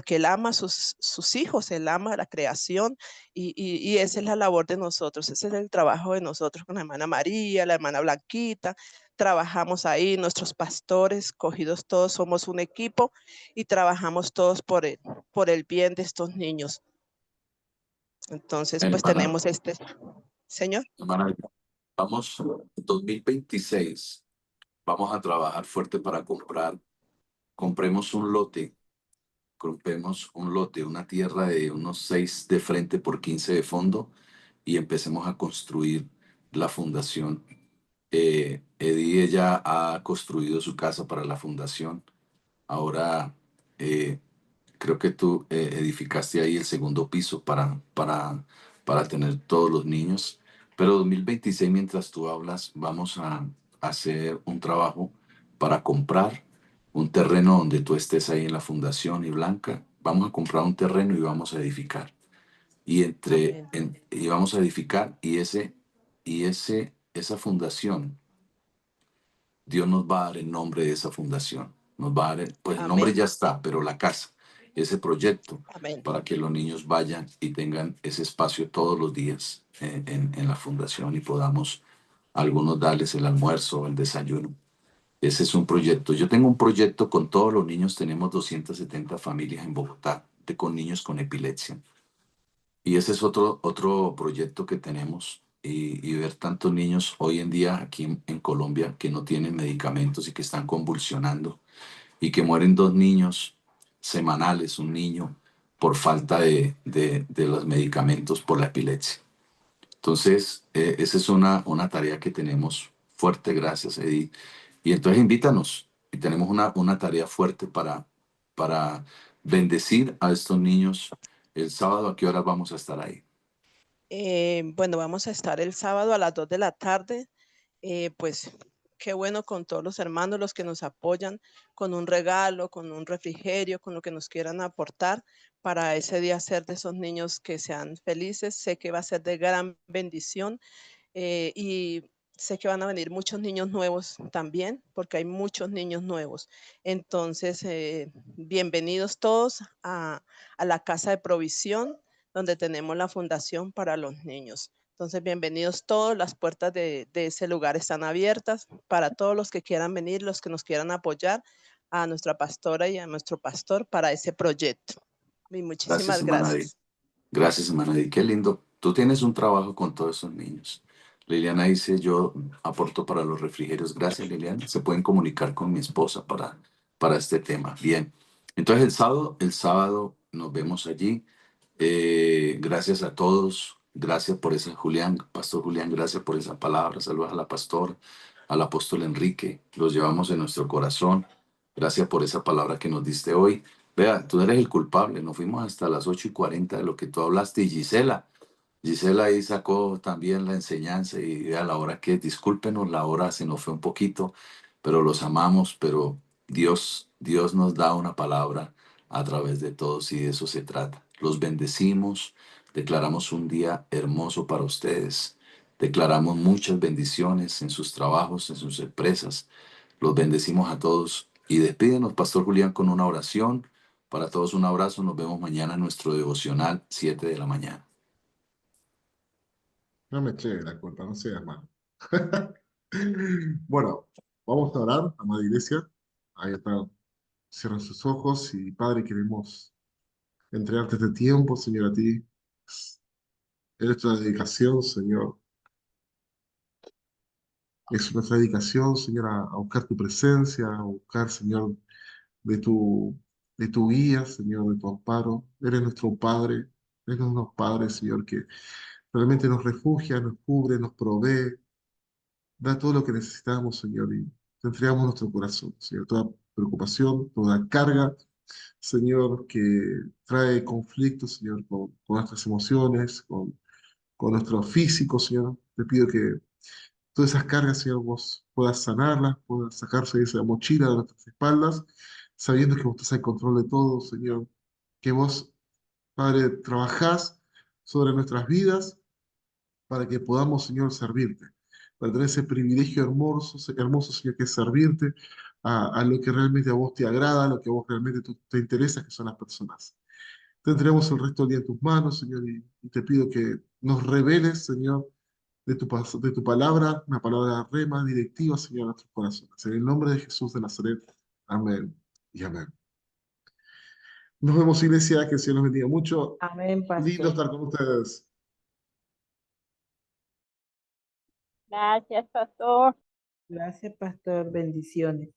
Él ama a sus hijos, Él ama a la creación y esa es la labor de nosotros, ese es el trabajo de nosotros con la hermana María, la hermana Blanquita. Trabajamos ahí, nuestros pastores, cogidos todos, somos un equipo y trabajamos todos por el bien de estos niños. Entonces, pues Hermana, tenemos señor. hermana, vamos, 2026, vamos a trabajar fuerte para compremos un lote, una tierra de unos 6 de frente por 15 de fondo y empecemos a construir la fundación. Eddie, ella ha construido su casa para la fundación. Ahora eh, creo que tú edificaste ahí el segundo piso para tener todos los niños. Pero 2026, mientras tú hablas, vamos a hacer un trabajo para comprar un terreno donde tú estés ahí en la Fundación y Blanca. Vamos a comprar un terreno y vamos a edificar. Amén. Y vamos a edificar esa fundación. Dios nos va a dar el nombre de esa fundación. Nos va a dar, pues el nombre Amén. ya está, pero la casa, ese proyecto, Amén. para que los niños vayan y tengan ese espacio todos los días en la fundación y podamos algunos darles el almuerzo, el desayuno. Ese es un proyecto. Yo tengo un proyecto con todos los niños. Tenemos 270 familias en Bogotá con niños con epilepsia. Y ese es otro proyecto que tenemos y ver tantos niños hoy en día aquí en Colombia que no tienen medicamentos y que están convulsionando y que mueren 2 niños semanales, un niño por falta de los medicamentos por la epilepsia. Entonces, esa es una tarea que tenemos fuerte, gracias, Edith. Y entonces invítanos y tenemos una tarea fuerte para bendecir a estos niños. El sábado, ¿a qué horas vamos a estar ahí? Bueno, vamos a estar el sábado a las 2 de la tarde. Pues qué bueno con todos los hermanos, los que nos apoyan con un regalo, con un refrigerio, con lo que nos quieran aportar para ese día ser de esos niños que sean felices. Sé que va a ser de gran bendición y sé que van a venir muchos niños nuevos también, porque hay muchos niños nuevos. Entonces, bienvenidos todos a la Casa de Provisión, donde tenemos la Fundación para los Niños. Entonces, bienvenidos todos, las puertas de ese lugar están abiertas para todos los que quieran venir, los que nos quieran apoyar, a nuestra pastora y a nuestro pastor para ese proyecto. Y Gracias, muchísimas hermana Edith. gracias. Gracias, hermana Edith. Qué lindo. Tú tienes un trabajo con todos esos niños. Liliana dice, yo aporto para los refrigerios. Gracias, Liliana. Se pueden comunicar con mi esposa para este tema. Bien. Entonces, el sábado nos vemos allí. Gracias a todos. Gracias por esa, Julián, Pastor Julián, gracias por esa palabra. Saludos a la pastora, al apóstol Enrique. Los llevamos en nuestro corazón. Gracias por esa palabra que nos diste hoy. Vea, tú eres el culpable. Nos fuimos hasta las 8:40 de lo que tú hablaste. Y Gisela ahí sacó también la enseñanza y a la hora que, discúlpenos, la hora se nos fue un poquito, pero los amamos, pero Dios nos da una palabra a través de todos y de eso se trata. Los bendecimos, declaramos un día hermoso para ustedes, declaramos muchas bendiciones en sus trabajos, en sus empresas. Los bendecimos a todos y despídenos, Pastor Julián, con una oración. Para todos un abrazo, nos vemos mañana en nuestro devocional, 7 de la mañana. No me eché la culpa, no seas malo. Bueno, vamos a orar, amada iglesia. Ahí está. Cierra sus ojos y Padre, queremos entregarte este tiempo, Señor, a ti. Es nuestra dedicación, Señor. Es nuestra dedicación, Señor, a buscar tu presencia, a buscar, Señor, de de tu guía, Señor, de tu amparo. Eres nuestro Padre, eres nuestro Padre, Señor, que realmente nos refugia, nos cubre, nos provee, da todo lo que necesitamos, Señor, y te entregamos nuestro corazón, Señor, toda preocupación, toda carga, Señor, que trae conflictos, Señor, con nuestras emociones, con nuestro físico, Señor. Te pido que todas esas cargas, Señor, vos puedas sanarlas, puedas sacarse de esa mochila de nuestras espaldas, sabiendo que vos estás en control de todo, Señor, que vos, Padre, trabajás sobre nuestras vidas para que podamos, Señor, servirte, para tener ese privilegio hermoso, hermoso, Señor, que es servirte a lo que realmente a vos te agrada, a lo que a vos realmente te interesa, que son las personas. Te entregamos el resto del día en tus manos, Señor, y te pido que nos reveles, Señor, de tu palabra, una palabra rema, directiva, Señor, a nuestros corazones. En el nombre de Jesús de Nazaret. Amén y amén. Nos vemos, iglesia, que el Señor nos bendiga mucho. Amén, Lindo pastor. estar con ustedes. Gracias, pastor. Gracias, pastor. Bendiciones.